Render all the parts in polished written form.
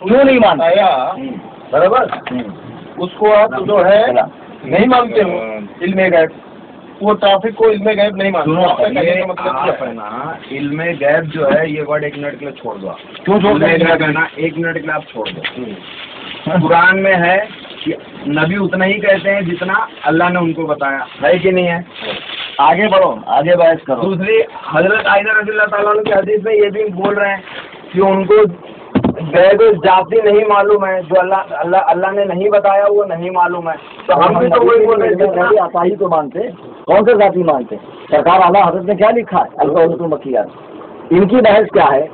کیوں نہیں مانتے؟ برابر، اس کو آپ جو ہے نہیں مانتے ہو علم غیب، وہ ٹرافک کو علم غیب نہیں مانتے. آپ ہے نا علم غیب جو ہے یہ ورڈ 1 منٹ کے لیے چھوڑ دو. کیوں چھوڑ دیں؟ 1 منٹ کے لیے آپ چھوڑ دو. قرآن میں ہے کہ نبی اتنا ہی کہتے ہیں جتنا اللہ نے ان کو بتایا، ہے کہ نہیں ہے؟ آگے بڑھو، آگے بحث کرو. دوسری حضرت عائشہ رضی اللہ تعالیٰ عنہ کی حدیث میں یہ بھی بول رہے ہیں کہ ان کو غیب ذاتی نہیں معلوم ہے، جو اللہ نے نہیں بتایا وہ نہیں معلوم ہے. تو ہم بھی تو وہی بول رہے ہیں، عطائی تو مانتے، کون سے ذاتی مانتے؟ سرکار اعلیٰ حضرت نے کیا لکھا ہے القول المکیات. ان کی بحث کیا ہے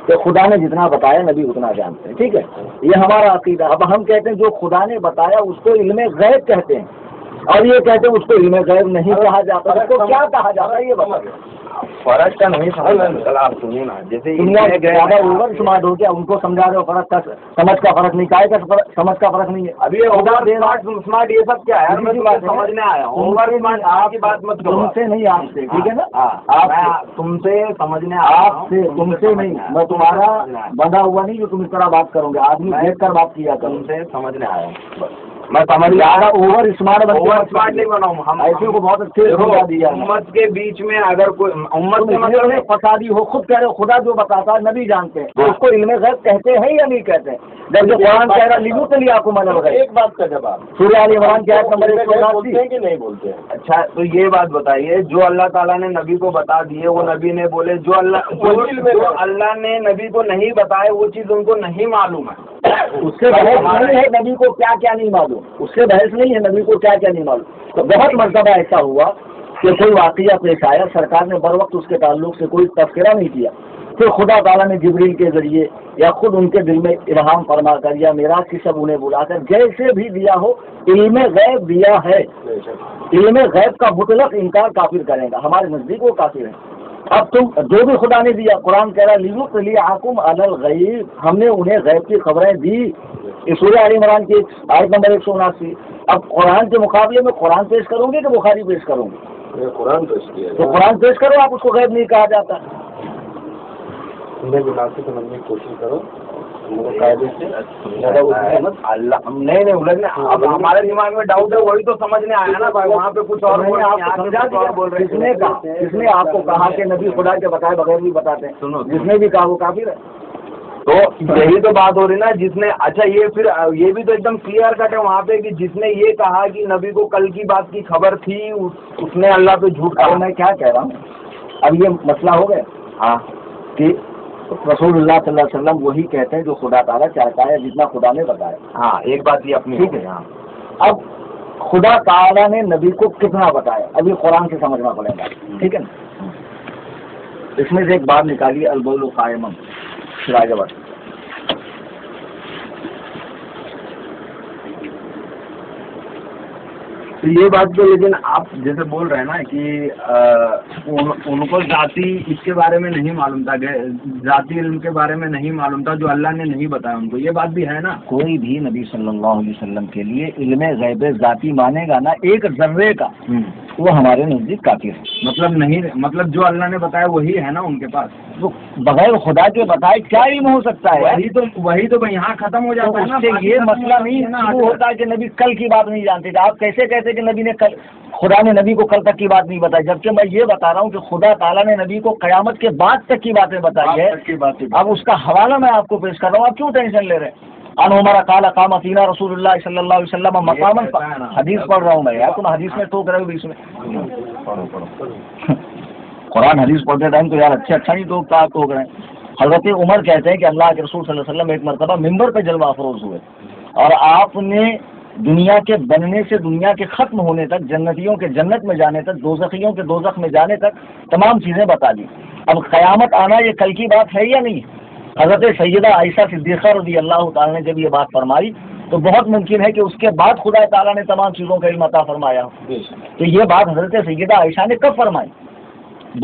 کہ خدا نے جتنا بتایا نبی اتنا جانتے ہیں. ٹھیک ہے، یہ ہمارا عقیدہ. اب ہم کہتے ہیں جو خدا نے بتایا اس کو علم غیب کہتے ہیں، اور یہ کہتے ہیں اس کو علم غیب نہیں کہا جاتا. اس کو کیا کہا جاتا ہے یہ بتائیے. فرق کا نہیں سمجھ. آپ سنیے نا، جیسے دنیا میں زیادہ اوور شمار ہو گیا، ان کو سمجھا رہے ہو فرق کا، سمجھ کا فرق نہیں، کائے کا سمجھ کا فرق نہیں ہے. ابھی اسمارٹ یہ سب کیا ہے سمجھنے آیا ہوں. آپ کی بات مت کرو، تم سے نہیں آپ سے، ٹھیک ہے نا؟ آپ تم سے سمجھنے آپ سے، تم سے نہیں. میں تمہارا بندھا ہوا نہیں جو تم اس طرح بات کرو گے. آدمی دیکھ کر بات کیا کرو. تم سے سمجھنے آیا ہوں. میں سمجھ زیادہ اوور اسمارٹ نہیں بناؤں. ہم ایسے کو بہت اچھے دیا. امت کے بیچ میں اگر کوئی امت کے مطلب فسادی ہو، خود کہہ رہے ہو خدا جو بتاتا ہے نبی جانتے ہیں، تو اس کو علم غیب کہتے ہیں یا نہیں کہتے ہیں؟ جب جو قرآن کہہ رہا لیلو کے لیے آپ کو معلوم ہے. ایک بات کا جواب، سورہ آل عمران کی آیت نمبر 189 بولتے ہیں کہ نہیں بولتے ہیں؟ اچھا تو یہ بات بتائیے، جو اللہ تعالیٰ نے نبی کو بتا دیے وہ نبی نے بولے، جو اللہ نے نبی کو نہیں بتائے وہ چیز ان کو نہیں معلوم ہے. اس سے بحث نہیں ہے نبی کو کیا کیا نہیں معلوم، اس سے بحث نہیں ہے نبی کو کیا کیا نہیں معلوم. تو بہت مرتبہ ایسا ہوا کہ کوئی واقعہ پیش آیا، سرکار نے بر وقت اس کے تعلق سے کوئی تذکرہ نہیں کیا، پھر خدا تعالیٰ نے جبریل کے ذریعے یا خود ان کے دل میں الہام فرما کر یا معراج کی شب انہیں بلا کر جیسے بھی دیا ہو علم غیب دیا ہے. علم غیب کا مطلق انکار کافر کرے گا، ہمارے نزدیک وہ کافر ہے. اب تم جو بھی خدا نے دیا، قرآن کہہ رہا لیعقم علی الغیب، ہم نے انہیں غیب کی خبریں دی. یہ سورہ آل عمران کی آیت نمبر 179. اب قرآن کے مقابلے میں قرآن پیش کروں گے کہ بخاری پیش کروں گے؟ قرآن پیش کیا تو قرآن پیش کرو، آپ اس کو غیب نہیں کہا جاتا. مناسب سمجھنے کی کوشش کرو. اللہ نہیں الجھنے. اب ہمارے دماغ میں ڈاؤٹ ہے وہی تو سمجھنے آیا نا بھائی. وہاں پہ کچھ اور بول رہے ہیں. جس نے آپ کو کہا کہ نبی خدا کے بتائے بغیر نہیں بتاتے، جس نے بھی کہا وہ کافر ہے. تو یہی تو بات ہو رہی نا جس نے. اچھا یہ پھر یہ بھی تو ایک دم کلیئر کٹ ہے وہاں پہ کہ جس نے یہ کہا کہ نبی کو کل کی بات کی خبر تھی اس نے اللہ پہ جھوٹ کہا. میں کیا کہہ رہا ہوں، اب یہ مسئلہ ہو گیا ہاں کہ رسول اللہ صلی اللہ علیہ وسلم وہی کہتے ہیں جو خدا تعالیٰ چاہتا ہے جتنا خدا نے بتایا. ہاں ایک بات یہ اپنی ٹھیک ہے. اب خدا تعالیٰ نے نبی کو کتنا بتایا ابھی قرآن سے سمجھنا پڑے گا. ٹھیک ہے نا؟ اس میں سے ایک بات نکالیے البول قائم سراج بٹ. تو یہ بات تو لیکن آپ جیسے بول رہے ہیں نا کہ ان کو ذاتی اس کے بارے میں نہیں معلوم تھا، ذاتی علم کے بارے میں نہیں معلوم تھا جو اللہ نے نہیں بتایا ان کو، یہ بات بھی ہے نا. کوئی بھی نبی صلی اللہ علیہ وسلم کے لیے علم غیب ذاتی مانے گا نا ایک ذرے کا، وہ ہمارے نزدیک کافی ہے. مطلب نہیں، مطلب جو اللہ نے بتایا وہی ہے نا ان کے پاس. تو بغیر خدا کے بتائے کیا علم ہو سکتا ہے؟ وہی تو یہاں ختم ہو جاتا ہے نا. یہ مسئلہ نہیں شروع ہوتا کہ نبی کل کی بات نہیں جانتے تھے. آپ کیسے کہتے کہ نبی نے خدا نے نبی کو کل تک کی بات نہیں بتائی، جبکہ میں یہ بتا رہا ہوں کہ خدا تعالیٰ نے نبی کو قیامت کے بعد تک کی باتیں بتائی ہے. اب اس کا حوالہ میں آپ کو پیش کر رہا ہوں، آپ کیوں ٹینشن لے رہے ہیں؟ ان عمر قال قام فینا رسول اللہ صلی اللہ علیہ وسلم مقاما. حدیث پڑھ رہا ہوں میں یار، تم حدیث میں ٹوک رہے ہو بیچ میں. قرآن حدیث پڑھتے ٹائم تو یار اچھا نہیں ٹوک رہے ہیں. حضرت عمر کہتے ہیں کہ اللہ کے رسول صلی اللہ علیہ وسلم ایک مرتبہ ممبر پہ جلوہ افروز ہوئے اور آپ نے دنیا کے بننے سے دنیا کے ختم ہونے تک، جنتیوں کے جنت میں جانے تک، دوزخیوں کے دوزخ میں جانے تک تمام چیزیں بتا دی. اب قیامت آنا یہ کل کی بات ہے یا نہیں؟ حضرت سیدہ عائشہ صدیقہ رضی اللہ تعالیٰ نے جب یہ بات فرمائی تو بہت ممکن ہے کہ اس کے بعد خدا تعالیٰ نے تمام چیزوں کا علم عطا فرمایا. تو یہ بات حضرت سیدہ عائشہ نے کب فرمائی؟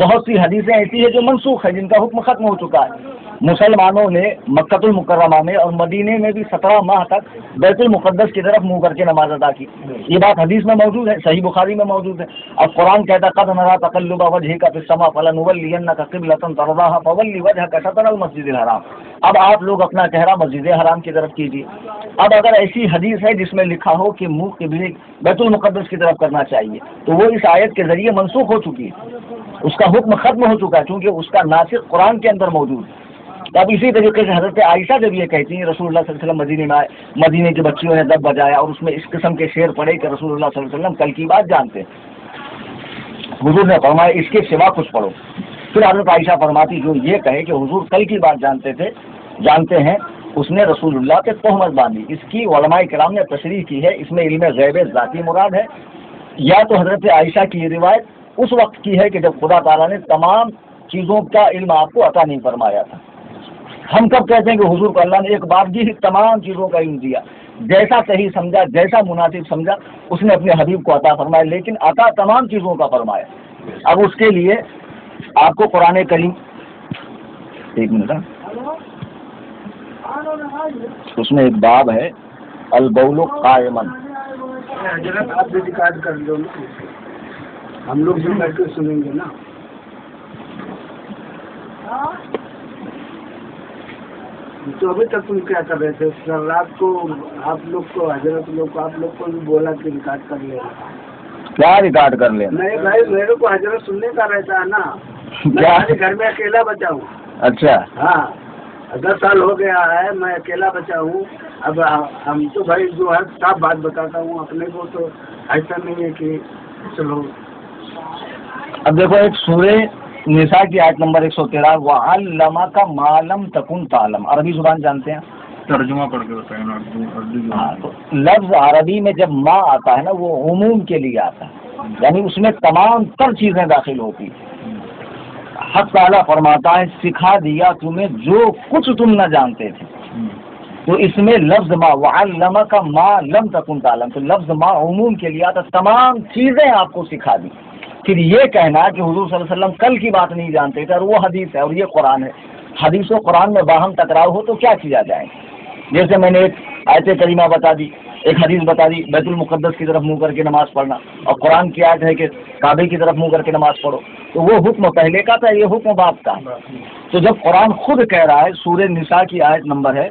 بہت سی حدیثیں ایسی ہیں جو منسوخ ہیں، جن کا حکم ختم ہو چکا ہے۔ مسلمانوں نے مکۃ المکرمہ میں اور مدینے میں بھی 17 ماہ تک بیت المقدس کی طرف منہ کر کے نماز ادا کی، یہ بات حدیث میں موجود ہے، صحیح بخاری میں موجود ہے۔ اب قرآن کہتا ہے قد نرى تقلب وجهك في السماء فلنولينك قبلة ترضاها فول وجهك شطر المسجد الحرام۔ اب آپ لوگ اپنا چہرہ مسجد حرام کی طرف کیجیے۔ اب اگر ایسی حدیث ہے جس میں لکھا ہو کہ منہ قبلے بیت المقدس کی طرف کرنا چاہیے، تو وہ اس آیت کے ذریعے منسوخ ہو چکی ہے، اس کا حکم ختم ہو چکا ہے، کیونکہ اس کا ناسخ قرآن کے اندر موجود ہے۔ اب اسی طریقے سے حضرت عائشہ جب یہ کہتی ہیں رسول اللہ صلی اللہ علیہ وسلم مدینے میں آئے، مدینے کے بچیوں نے دب بجایا اور اس میں اس قسم کے شعر پڑے کہ رسول اللہ صلی اللہ علیہ وسلم کل کی بات جانتے ہیں۔ حضور نے فرمایا اس کے سوا کچھ پڑھو۔ پھر حضرت عائشہ فرماتی جو یہ کہے کہ حضور کل کی بات جانتے ہیں، اس نے رسول اللہ پہ تہمت باندھی۔ اس کی علماء کرام نے تشریح کی ہے، اس میں علم غیب ذاتی مراد ہے، یا تو حضرت عائشہ کی یہ روایت اس وقت کی ہے کہ جب خدا تعالیٰ نے تمام چیزوں کا علم آپ کو عطا نہیں فرمایا تھا۔ ہم کب کہتے ہیں کہ حضور کو اللہ نے ایک بار ہی تمام چیزوں کا علم دیا، جیسا صحیح سمجھا، جیسا مناسب سمجھا اس نے اپنے حبیب کو عطا فرمایا، لیکن عطا تمام چیزوں کا فرمایا۔ اب اس کے لیے آپ کو قرآن کریم، ایک منٹ، اس میں ایک باب ہے البول قائمن۔ حضرت آپ بھی ریکارڈ کر لو نا، ہم لوگ بھی بیٹھ کے سنیں گے نا۔ تو ابھی تک تم کیا کر رہے تھے؟ رات کو آپ لوگ کو حضرت لوگ کو آپ لوگ کو بھی بولا کہ ریکارڈ کر لینا۔ کیا ریکارڈ کر لینا؟ نہیں بھائی، میرے کو حضرت سننے کا رہتا ہے نا، کیا؟ میں گھر میں اکیلا بچا ہوں۔ اچھا، ہاں 10 سال ہو گیا ہے میں اکیلا بچا ہوں۔ اب ہم تو بھائی جو ہے صاف بات بتاتا ہوں، اپنے کو تو ایسا نہیں ہے کہ چلو۔ اب دیکھو ایک سورہ نساء کی آیت نمبر 113 وَعَلَّمَكَ مَا لَمْ تَكُنْ تَعْلَمْ، عربی زبان جانتے ہیں؟ ترجمہ پڑھ کے بتائیں نا، اردو ہاں، تو لفظ عربی میں جب ما آتا ہے نا وہ عموم کے لیے آتا ہے، یعنی اس میں تمام تر چیزیں داخل ہوتی ہیں۔ حق تعالیٰ فرماتا ہے سکھا دیا تمہیں جو کچھ تم نہ جانتے تھے، تو اس میں لفظ ما وَعَلَّمَكَ مَا لَمْ تَكُنْ تَعْلَمْ، تو لفظ ما عموم کے لیے آتا، تمام چیزیں آپ کو سکھا دی۔ پھر یہ کہنا کہ حضور صلی اللہ علیہ وسلم کل کی بات نہیں جانتے تھے اور وہ حدیث ہے اور یہ قرآن ہے، حدیث و قرآن میں باہم ٹکراؤ ہو تو کیا کیا جائے؟ جیسے میں نے ایک آیت کریمہ بتا دی، ایک حدیث بتا دی بیت المقدس کی طرف منہ کر کے نماز پڑھنا، اور قرآن کی آیت ہے کہ کعبے کی طرف منہ کر کے نماز پڑھو، تو وہ حکم پہلے کا تھا، یہ حکم بعد کا۔ تو جب قرآن خود کہہ رہا ہے، سورہ نساء کی آیت نمبر ہے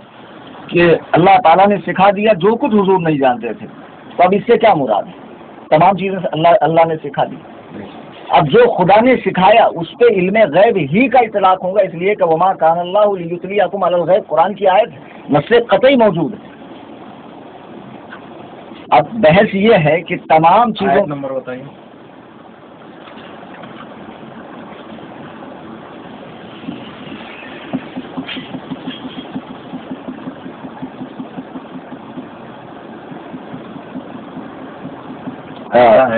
کہ اللہ تعالیٰ نے سکھا دیا جو کچھ حضور نہیں جانتے تھے، تو اب اس سے کیا مراد ہے؟ تمام چیزیں اللہ نے سکھا دی۔ اب جو خدا نے سکھایا اس پہ علم غیب ہی کا اطلاق ہوگا، اس لیے کہ وما کان اللہ لیطلعکم علی الغیب، قرآن کی آیت نص قطعی موجود ہے۔ اب بحث یہ ہے کہ تمام چیزوں نمبر بتائیے۔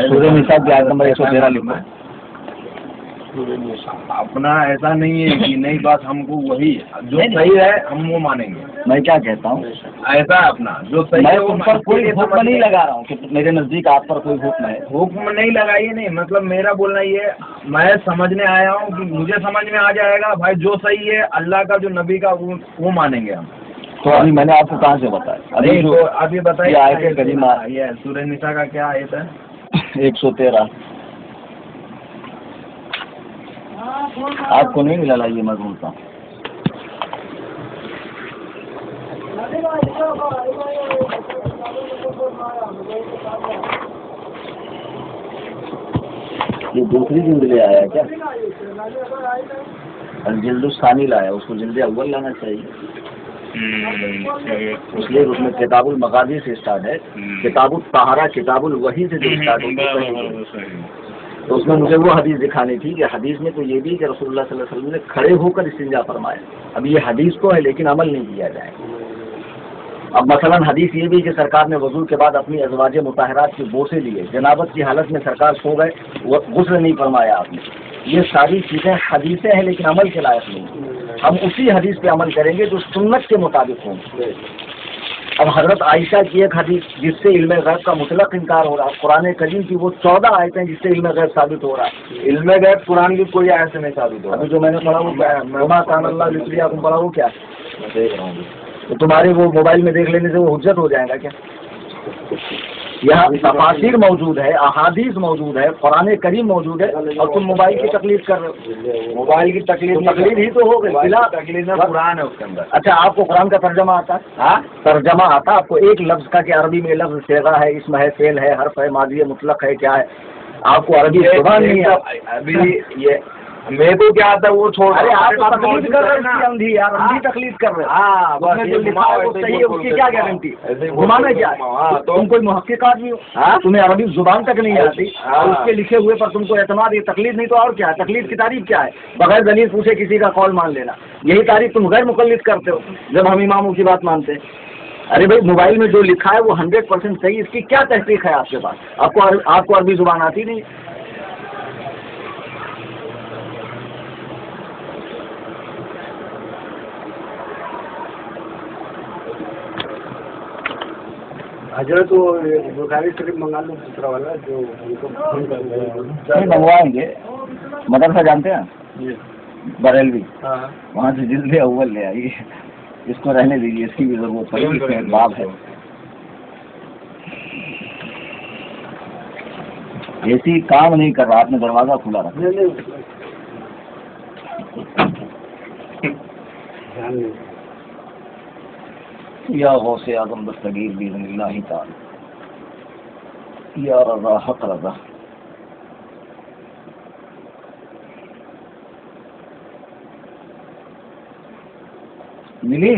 سورہ نساء کی آیت نمبر 113 لکھا ہے۔ اپنا ایسا نہیں ہے کہ نئی بات، ہم کو وہی جو صحیح ہے ہم وہ مانیں گے۔ میں کیا کہتا ہوں، ایسا ہے اپنا جو صحیح میں ہے ان پر کوئی حکم نہیں لگا رہا ہوں کہ میرے نزدیک آپ پر کوئی حکم ہے، حکم نہیں لگائیے، نہیں مطلب میرا بولنا یہ، میں سمجھنے آیا ہوں کہ مجھے سمجھ میں آ جائے گا بھائی جو صحیح ہے اللہ کا جو نبی کا وہ مانیں گے ہم۔ تو ابھی میں نے آپ کو کہاں سے بتایا؟ نہیں تو ابھی بتائیے آیت کریمہ یہ سورہ نساء کا کیا آیت ہے؟ 113 آپ کو نہیں ملا، یہ میں بولتا ہوں۔ یہ دوسری جلد لے آیا کیا؟ جلد ثانی لایا، اس کو جلد اول لانا چاہیے، اس لیے اس میں کتاب المغازی سے اسٹارٹ ہے، کتاب الطہارہ کتاب الوحی سے جو اسٹارٹ ہوتی ہے، تو اس میں مجھے وہ حدیث دکھانی تھی کہ حدیث میں تو یہ بھی کہ رسول اللہ صلی اللہ علیہ وسلم نے کھڑے ہو کر استنجا فرمایا۔ اب یہ حدیث تو ہے لیکن عمل نہیں کیا جائے۔ اب مثلا حدیث یہ بھی کہ سرکار نے وضو کے بعد اپنی ازواج مطہرات کے بوسے لیے، جنابت کی حالت میں سرکار سو گئے، غسل نہیں فرمایا آپ نے، یہ ساری چیزیں حدیثیں ہیں لیکن عمل کے لائق نہیں۔ ہم اسی حدیث پہ عمل کریں گے جو سنت کے مطابق ہوں۔ اب حضرت عائشہ کی ایک حدیث جس سے علم غیب کا مطلق انکار ہو رہا ہے، قرآن کریم کی وہ 14 آیتیں جس سے علم غیب ثابت ہو رہا ہے. علم غیب قرآن کی کوئی آیت سے نہیں ثابت ہو ابھی جو میں نے پڑھا وہ کیا ہے؟ وما کان اللہ لیطلعکم پڑھا وہ کیا ہے؟ میں دیکھ رہا ہوں. تو تمہارے وہ موبائل میں دیکھ لینے سے وہ حجت ہو جائے گا کیا؟ یہاں تفاسیر موجود ہے، احادیث موجود ہے، قرآن کریم موجود ہے، اور تم موبائل کی تقلید کر رہے ہو. موبائل کی تقلید ہی تو ہو گئی. تقلید میں قرآن ہے اس کے اندر. اچھا آپ کو قرآن کا ترجمہ آتا ہے؟ ہاں ترجمہ آتا آپ کو ایک لفظ کا کہ عربی میں لفظ صیغہ ہے، اسم ہے، فعل ہے، حرف ہے، ماضی ہے، مطلق ہے، کیا ہے؟ آپ کو عربی زبان نہیں ہے. ابھی یہ میرے کو کیا آتا ہے وہ چھوڑ. ارے آپ تقلید کر رہے ہیں اندھی یار، اندھی تقلید کر رہے ہیں. ہاں اس میں جو لکھا ہے وہ صحیح ہے، اس کی کیا گارنٹی؟ گھمانا کیا ہے؟ تم کوئی محقق آدمی ہو، تمہیں عربی زبان تک نہیں آتی اور اس کے لکھے ہوئے پر تم کو اعتماد. یہ تقلید نہیں تو اور کیا ہے؟ تقلید کی تعریف کیا ہے؟ بغیر دلیل پوچھے کسی کا قول مان لینا، یہی تعریف تم غیر مقلد کرتے ہو جب ہم اماموں کی بات مانتے ہیں. ارے بھائی موبائل میں جو لکھا ہے وہ 100% صحیح، اس کی کیا تحقیق ہے آپ کے پاس؟ آپ کو عربی زبان آتی نہیں. حضرت وہ بخاری شریف منگا لو دوسرا والا جو ان کو فون کر نہیں منگوائیں گے. مدرسہ جانتے ہیں بریلوی، وہاں سے جلد اول لے آئیے. اس کو رہنے دیجیے، اس کی بھی ضرورت پڑے گی، اس میں باب ہے. اے سی کام نہیں کر رہا، آپ نے دروازہ کھلا رکھا. یا غوث اعظم دستگیر باذن اللہ تعالی، یا رضا حق رضا. ملی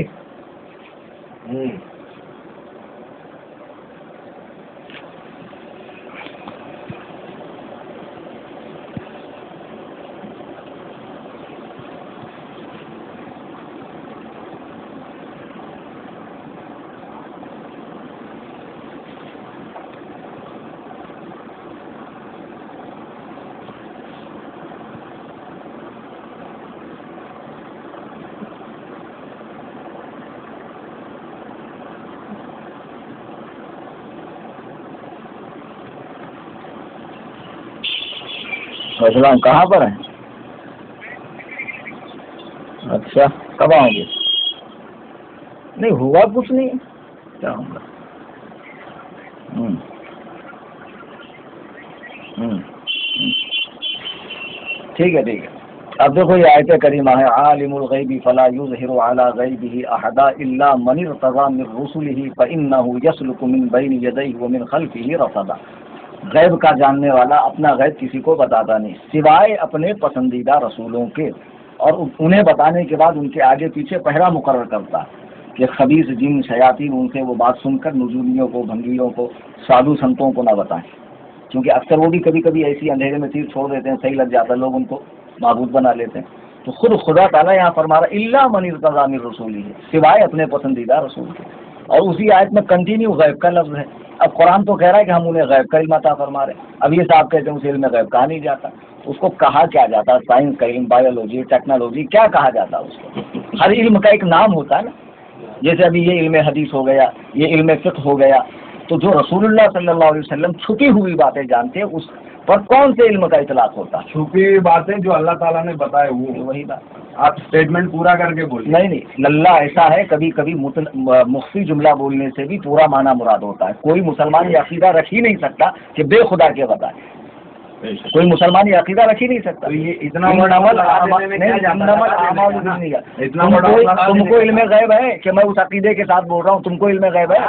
اسلام کہاں پر ہیں؟ اچھا کب آؤ گے؟ نہیں ہوا کچھ نہیں، کیا ہوگا. ٹھیک ہے ٹھیک ہے. اب دیکھو یہ آیت کریمہ ہے، عالم الغیب فلا یظہر علی غیبہ احدا الا من ارتضی من رسلہ فانہ یسلک من بین یدیہ ومن خلفہ رصدا. غیب کا جاننے والا اپنا غیب کسی کو بتاتا نہیں سوائے اپنے پسندیدہ رسولوں کے، اور انہیں بتانے کے بعد ان کے آگے پیچھے پہرا مقرر کرتا ہے کہ خبیث جن شیاطین ان سے وہ بات سن کر نجومیوں کو، بھنگیوں کو، سادھو سنتوں کو نہ بتائیں، کیونکہ اکثر وہ بھی کبھی کبھی ایسی اندھیرے میں چیز چھوڑ دیتے ہیں، صحیح لگ جاتا ہے، لوگ ان کو معبود بنا لیتے ہیں. تو خود خدا تعالیٰ یہاں فرما رہا الا من ارتضی من رسولہ، سوائے اپنے پسندیدہ رسول کے. اور اسی آیت میں کنٹینیو غیب کا لفظ ہے. اب قرآن تو کہہ رہا ہے کہ ہم انہیں غیب کا علم عطا فرما رہے ہیں. اب یہ صاحب کہتے ہیں اسے علم غیب کہا نہیں جاتا. اس کو کہا کیا جاتا؟ سائنس کا علم، بایولوجی، ٹیکنالوجی، کیا کہا جاتا اس کو؟ ہر علم کا ایک نام ہوتا ہے نا. جیسے ابھی یہ علم حدیث ہو گیا، یہ علم فقہ ہو گیا. تو جو رسول اللہ صلی اللہ علیہ وسلم چھپی ہوئی باتیں جانتے ہیں، اس پر کون سے علم کا اطلاق ہوتا ہے؟ چھپی ہوئی باتیں جو اللہ تعالیٰ نے بتائے وہی بات. آپ اسٹیٹمنٹ پورا کر کے بولیے. نہیں اللہ ایسا ہے، کبھی کبھی مخفی جملہ بولنے سے بھی پورا معنی مراد ہوتا ہے. کوئی مسلمان یہ عقیدہ رکھ ہی نہیں سکتا کہ بے خدا کے بتائے. کوئی مسلمان یہ عقیدہ رکھ ہی نہیں سکتا. یہ اتنا بڑا تم کو علم غیب ہے کہ میں اس عقیدے کے ساتھ بول رہا ہوں؟ تم کو علم غیب ہے؟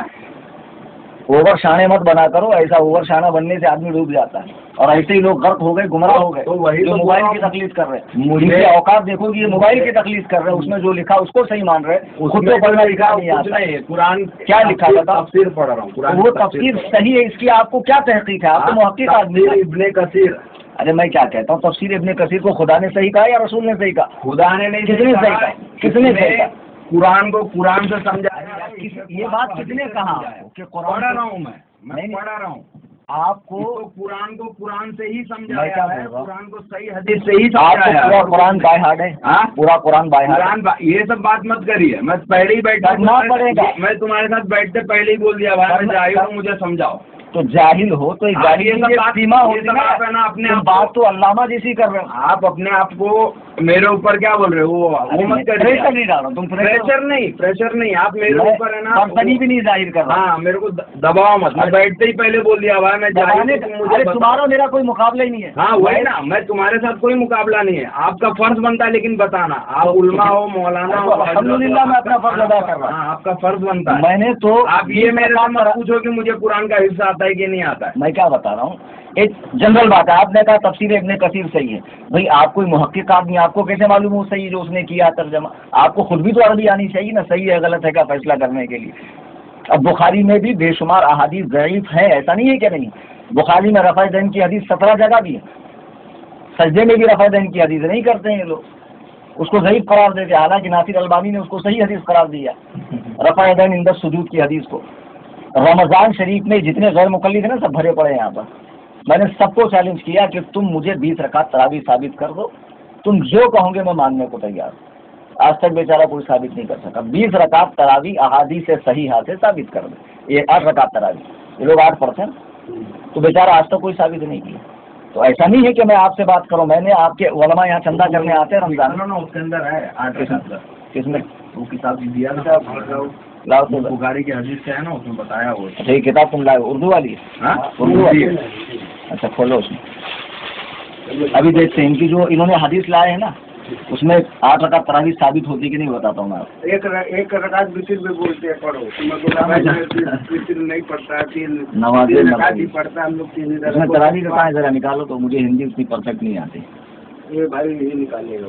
اوور شانے مت بنا کرو، ایسا اوور شانہ بننے سے آدمی ڈوب جاتا ہے. اور ایسے ہی لوگ غرق ہو گئے، گمراہ ہو گئے. تو وہی جو موبائل کی تکلیف کر رہے ہیں، مجھے اوقات دیکھو گی، یہ موبائل کی تکلیف کر رہے ہیں. اس میں جو لکھا اس کو صحیح مان رہے، خود کو پڑھنا لکھا نہیں آتا. قرآن کیا لکھا تھا؟ تفسیر پڑھ رہا ہوں. وہ تفسیر صحیح ہے، اس کی آپ کو کیا تحقیق ہے؟ آپ تو محقق آدمی. ابن کثیر. ارے میں کیا کہتا ہوں، تفسیر ابن کثیر کو خدا نے صحیح کہا یا رسول نے صحیح کہا؟ خدا نے نہیں. کس نے صحیح کہا؟ کس نے صحیح کہا؟ قرآن کو قرآن سے سمجھا. یہ بات کس نے کہا کہ قرآن پڑھا رہا ہوں میں پڑھا رہا ہوں. آپ کو قرآن کو قرآن سے ہی میں سمجھایا کیا ہے، بول رہا ہوں؟ قرآن کو صحیح حدیث سے ہی آپ کو سمجھایا پورا ہے۔ قرآن بائی ہارڈ ہے؟ ہاں؟ پورا قرآن بائی ہارڈ ہے؟ قرآن یہ سب بات مت کریے، میں پہلے ہی کرنا پڑے گا۔ میں تمہارے ساتھ بیٹھتے پہلے ہی بول دیا بھائی میں جاہل ہوں، مجھے سمجھاؤ۔ تو جاہل ہو تو یہ جاہل سب کی بات- سیما یہ ہوتی سب آپ ہے نا ہے اپنے تم آپ بات کو- تو علامہ جیسی کر رہے ہو۔ آپ اپنے آپ کو میرے اوپر کیا بول رہے ہو، وہ مت کریے۔ پریشر نہیں ڈال رہا ہوں، تم پریشر نہیں، آپ میرے اوپر ہے نا برتری بھی نہیں ظاہر کر رہا۔ ہاں میرے کو دباؤ مت، میں بیٹھتے ہی پہلے بول دیا بھائی میں جاہل ہوں، تم مجھے ارے بتاؤ۔ تمہارا میرا کوئی مقابلہ ہی نہیں ہے۔ ہاں وہی نا، میں تمہارے ساتھ کوئی مقابلہ نہیں ہے، آپ کا فرض بنتا ہے لیکن بتانا، آپ علماء ہو، مولانا ہو، الحمدللہ میں اپنا فرض ادا کر رہا ہوں۔ ہاں آپ کا فرض بنتا ہے۔ میں نے تو آپ یہ میرے سے مت پوچھو کہ مجھے قرآن کا حصہ آتا ہے کہ نہیں آتا ہے۔ میں کیا بتا رہا ہوں، ایک جنرل بات ہے۔ آپ نے کہا تفسیر ابن کثیر صحیح ہے، بھائی آپ کوئی محقق آدمی، آپ کو کیسے معلوم ہو صحیح جو اس نے کیا ترجمہ؟ آپ کو خود بھی تو عربی آنی چاہیے نا، صحیح ہے غلط ہے کا فیصلہ کرنے کے لیے۔ اب بخاری میں بھی بے شمار احادیث ضعیف ہیں، ایسا نہیں ہے کہ نہیں۔ بخاری میں رفع دین کی حدیث 17 جگہ بھی ہے، سجدے میں بھی رفع دین کی حدیث نہیں کرتے ہیں یہ لوگ، اس کو ضعیف قرار دیتے ہیں، حالانکہ ناصر البانی نے اس کو صحیح حدیث قرار دیا رفع دین عند السجود کی حدیث کو۔ رمضان شریف میں جتنے غیر مقلد ہیں نا سب بھرے پڑے ہیں یہاں پر۔ میں نے سب کو چیلنج کیا کہ تم مجھے 20 رکعت تراویح ثابت کر دو، تم جو کہو گے میں ماننے کو تیار ہوں۔ آج تک بیچارہ کوئی ثابت نہیں کر سکا۔ 20 رکعت تراویح احادیث صحیحہ سے ثابت کر دے، یہ 8 رکعت تراویح، یہ لوگ 8 پڑھتے ہیں نا، تو بیچارہ آج تک کوئی ثابت نہیں کیا۔ تو ایسا نہیں ہے کہ میں آپ سے بات کروں، میں نے آپ کے علماء یہاں چندہ کرنے آتے ہیں رمضان میں۔ اس کے اندر ہے 8 کے اندر کس میں وہ کتاب دیا نا لاؤ تو بخاری کی حدیث سے ہے نا، اس میں بتایا وہ۔ اچھا یہ کتاب تم لائے اردو والی ہے؟ ہاں اردو والی ہے؟ اچھا کھولو اس میں، ابھی دیکھتے ہیں ان کی جو انہوں نے حدیث لائے ہیں نا اس میں 8 رکعت تراویح ثابت ہوتی کہ نہیں بتاتا ہوں میں آپ کو۔ ایک رکعت بطر میں بولتے ہیں پڑھو، میں بولا بھائی بطر نہیں پڑھتا، نماز تین رکعت ہی پڑھتا ہم لوگ، 3 اس میں تراویح کا کہاں ہے ذرا نکالو تو، مجھے ہندی اتنی پرفیکٹ نہیں آتی۔ یہ بھائی نہیں نکالے گا،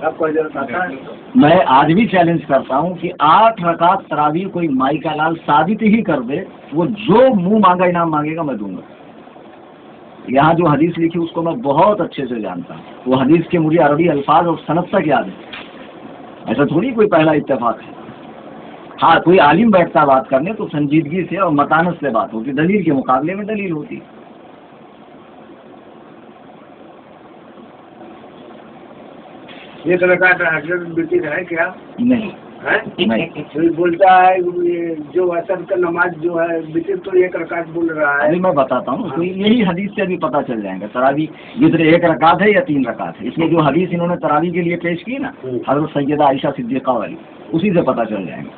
آپ کو حضرت آتا ہے؟ میں آج بھی چیلنج کرتا ہوں کہ 8 رکعت تراویح کوئی مائی کا لال ثابت ہی کر دے، وہ جو منہ مانگا انعام مانگے گا میں دوں گا۔ یہاں جو حدیث لکھی اس کو میں بہت اچھے سے جانتا ہوں، وہ حدیث کے مجھے عربی الفاظ اور صنعت تک یاد ہے، ایسا تھوڑی کوئی پہلا اتفاق ہے۔ ہاں کوئی عالم بیٹھتا بات کرنے تو سنجیدگی سے اور متانت سے بات ہوتی، دلیل کے مقابلے میں دلیل ہوتی۔ ایک رکعت حضرت بطر ہے کیا؟ نہیں نہیں بولتا ہے یہ جو اثر کا نماز جو ہے بطر تو 1 رکعت بول رہا ہے۔ ابھی میں بتاتا ہوں، تو یہی حدیث سے ابھی پتہ چل جائے گا تراویح وتر 1 رکعت ہے یا 3 رکعت ہے۔ اس میں جو حدیث انہوں نے تراویح کے لیے پیش کی نا حضرت سیدہ عائشہ صدیقہ والی، اسی سے پتہ چل جائے گا۔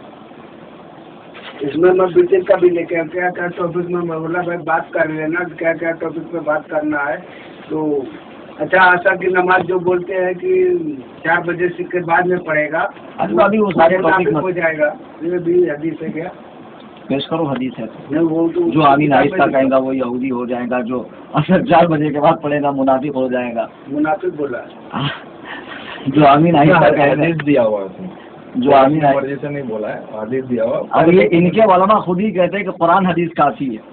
اس میں بطر کا بھی لے کے کیا کیا ٹاپک میں بولا بھائی بات کر لینا، کیا کیا ٹاپک پہ بات کرنا ہے۔ تو اچھا عصر کی نماز جو بولتے ہیں کہ 4 بجے سے کے بعد میں پڑھے گا، ابھی وہ سارے ٹاپک ہو جائے گا، یہ بھی حدیث ہے کیا؟ پیش کرو حدیث ہے نہیں وہ تو جو آمین آہستہ کہے گا وہ یہودی ہو جائے گا، جو اثر 4 بجے کے بعد پڑھے گا منافق ہو جائے گا، منافق بولا جو آمین آہستہ کہے گا، حدیث دیا ہوا ہے، جو آمین آہستہ۔ مرضی سے نہیں بولا ہے، حدیث دیا ہوا۔ اب یہ ان کے علماء خود ہی کہتے ہیں کہ قرآن حدیث کافی ہے،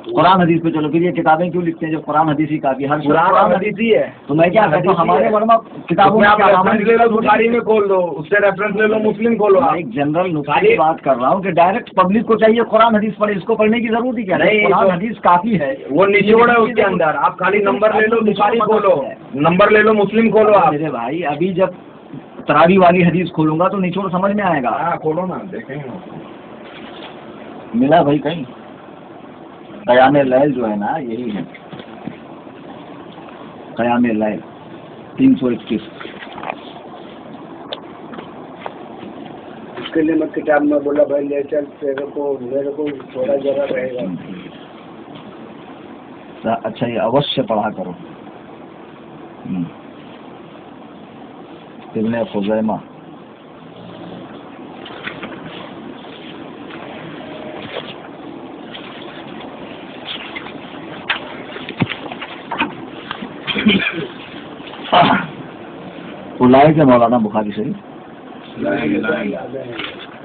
قرآن حدیث پہ چلو، پھر یہ کتابیں کیوں لکھتے ہیں جب قرآن حدیث ہی کافی ہے؟ ہر قرآن حدیث ہی ہے، تو میں کیا کہتا ہوں ہمارے علماء کتابوں میں آپ کیا ریفرنس لے لو، بخاری میں کھول دو، اس سے ریفرنس لے لو، مسلم کھولو میں آپ۔ ایک جنرل نقطہ کی بات کر رہا ہوں کہ ڈائریکٹ پبلک کو چاہیے قرآن حدیث پڑھے، اس کو پڑھنے کی ضرورت ہی کیا ہے؟ نہیں، قرآن تو حدیث کافی ہے، وہ نچوڑ ہے اس کے اندر، آپ خالی نمبر لے لو، بخاری کھولو، نمبر لے لو، مسلم کھولو آپ۔ میرے بھائی ابھی جب تراویح والی حدیث کھولوں گا تو نچوڑ سمجھ میں آئے گا۔ ہاں کھولو نا، دیکھیں گے۔ ملا بھائی کہیں؟ قیام لیل جو ہے نا یہی ہے، قیام لیل 321۔ اس کے لیے میں کتاب میں بولا بھائی لے چل، میرے کو تھوڑا ذرا رہے گا۔ اچھا یہ اوشیہ پڑھا کرو۔ ابن خزیمہ لائے کے مولانا بخاری شریف۔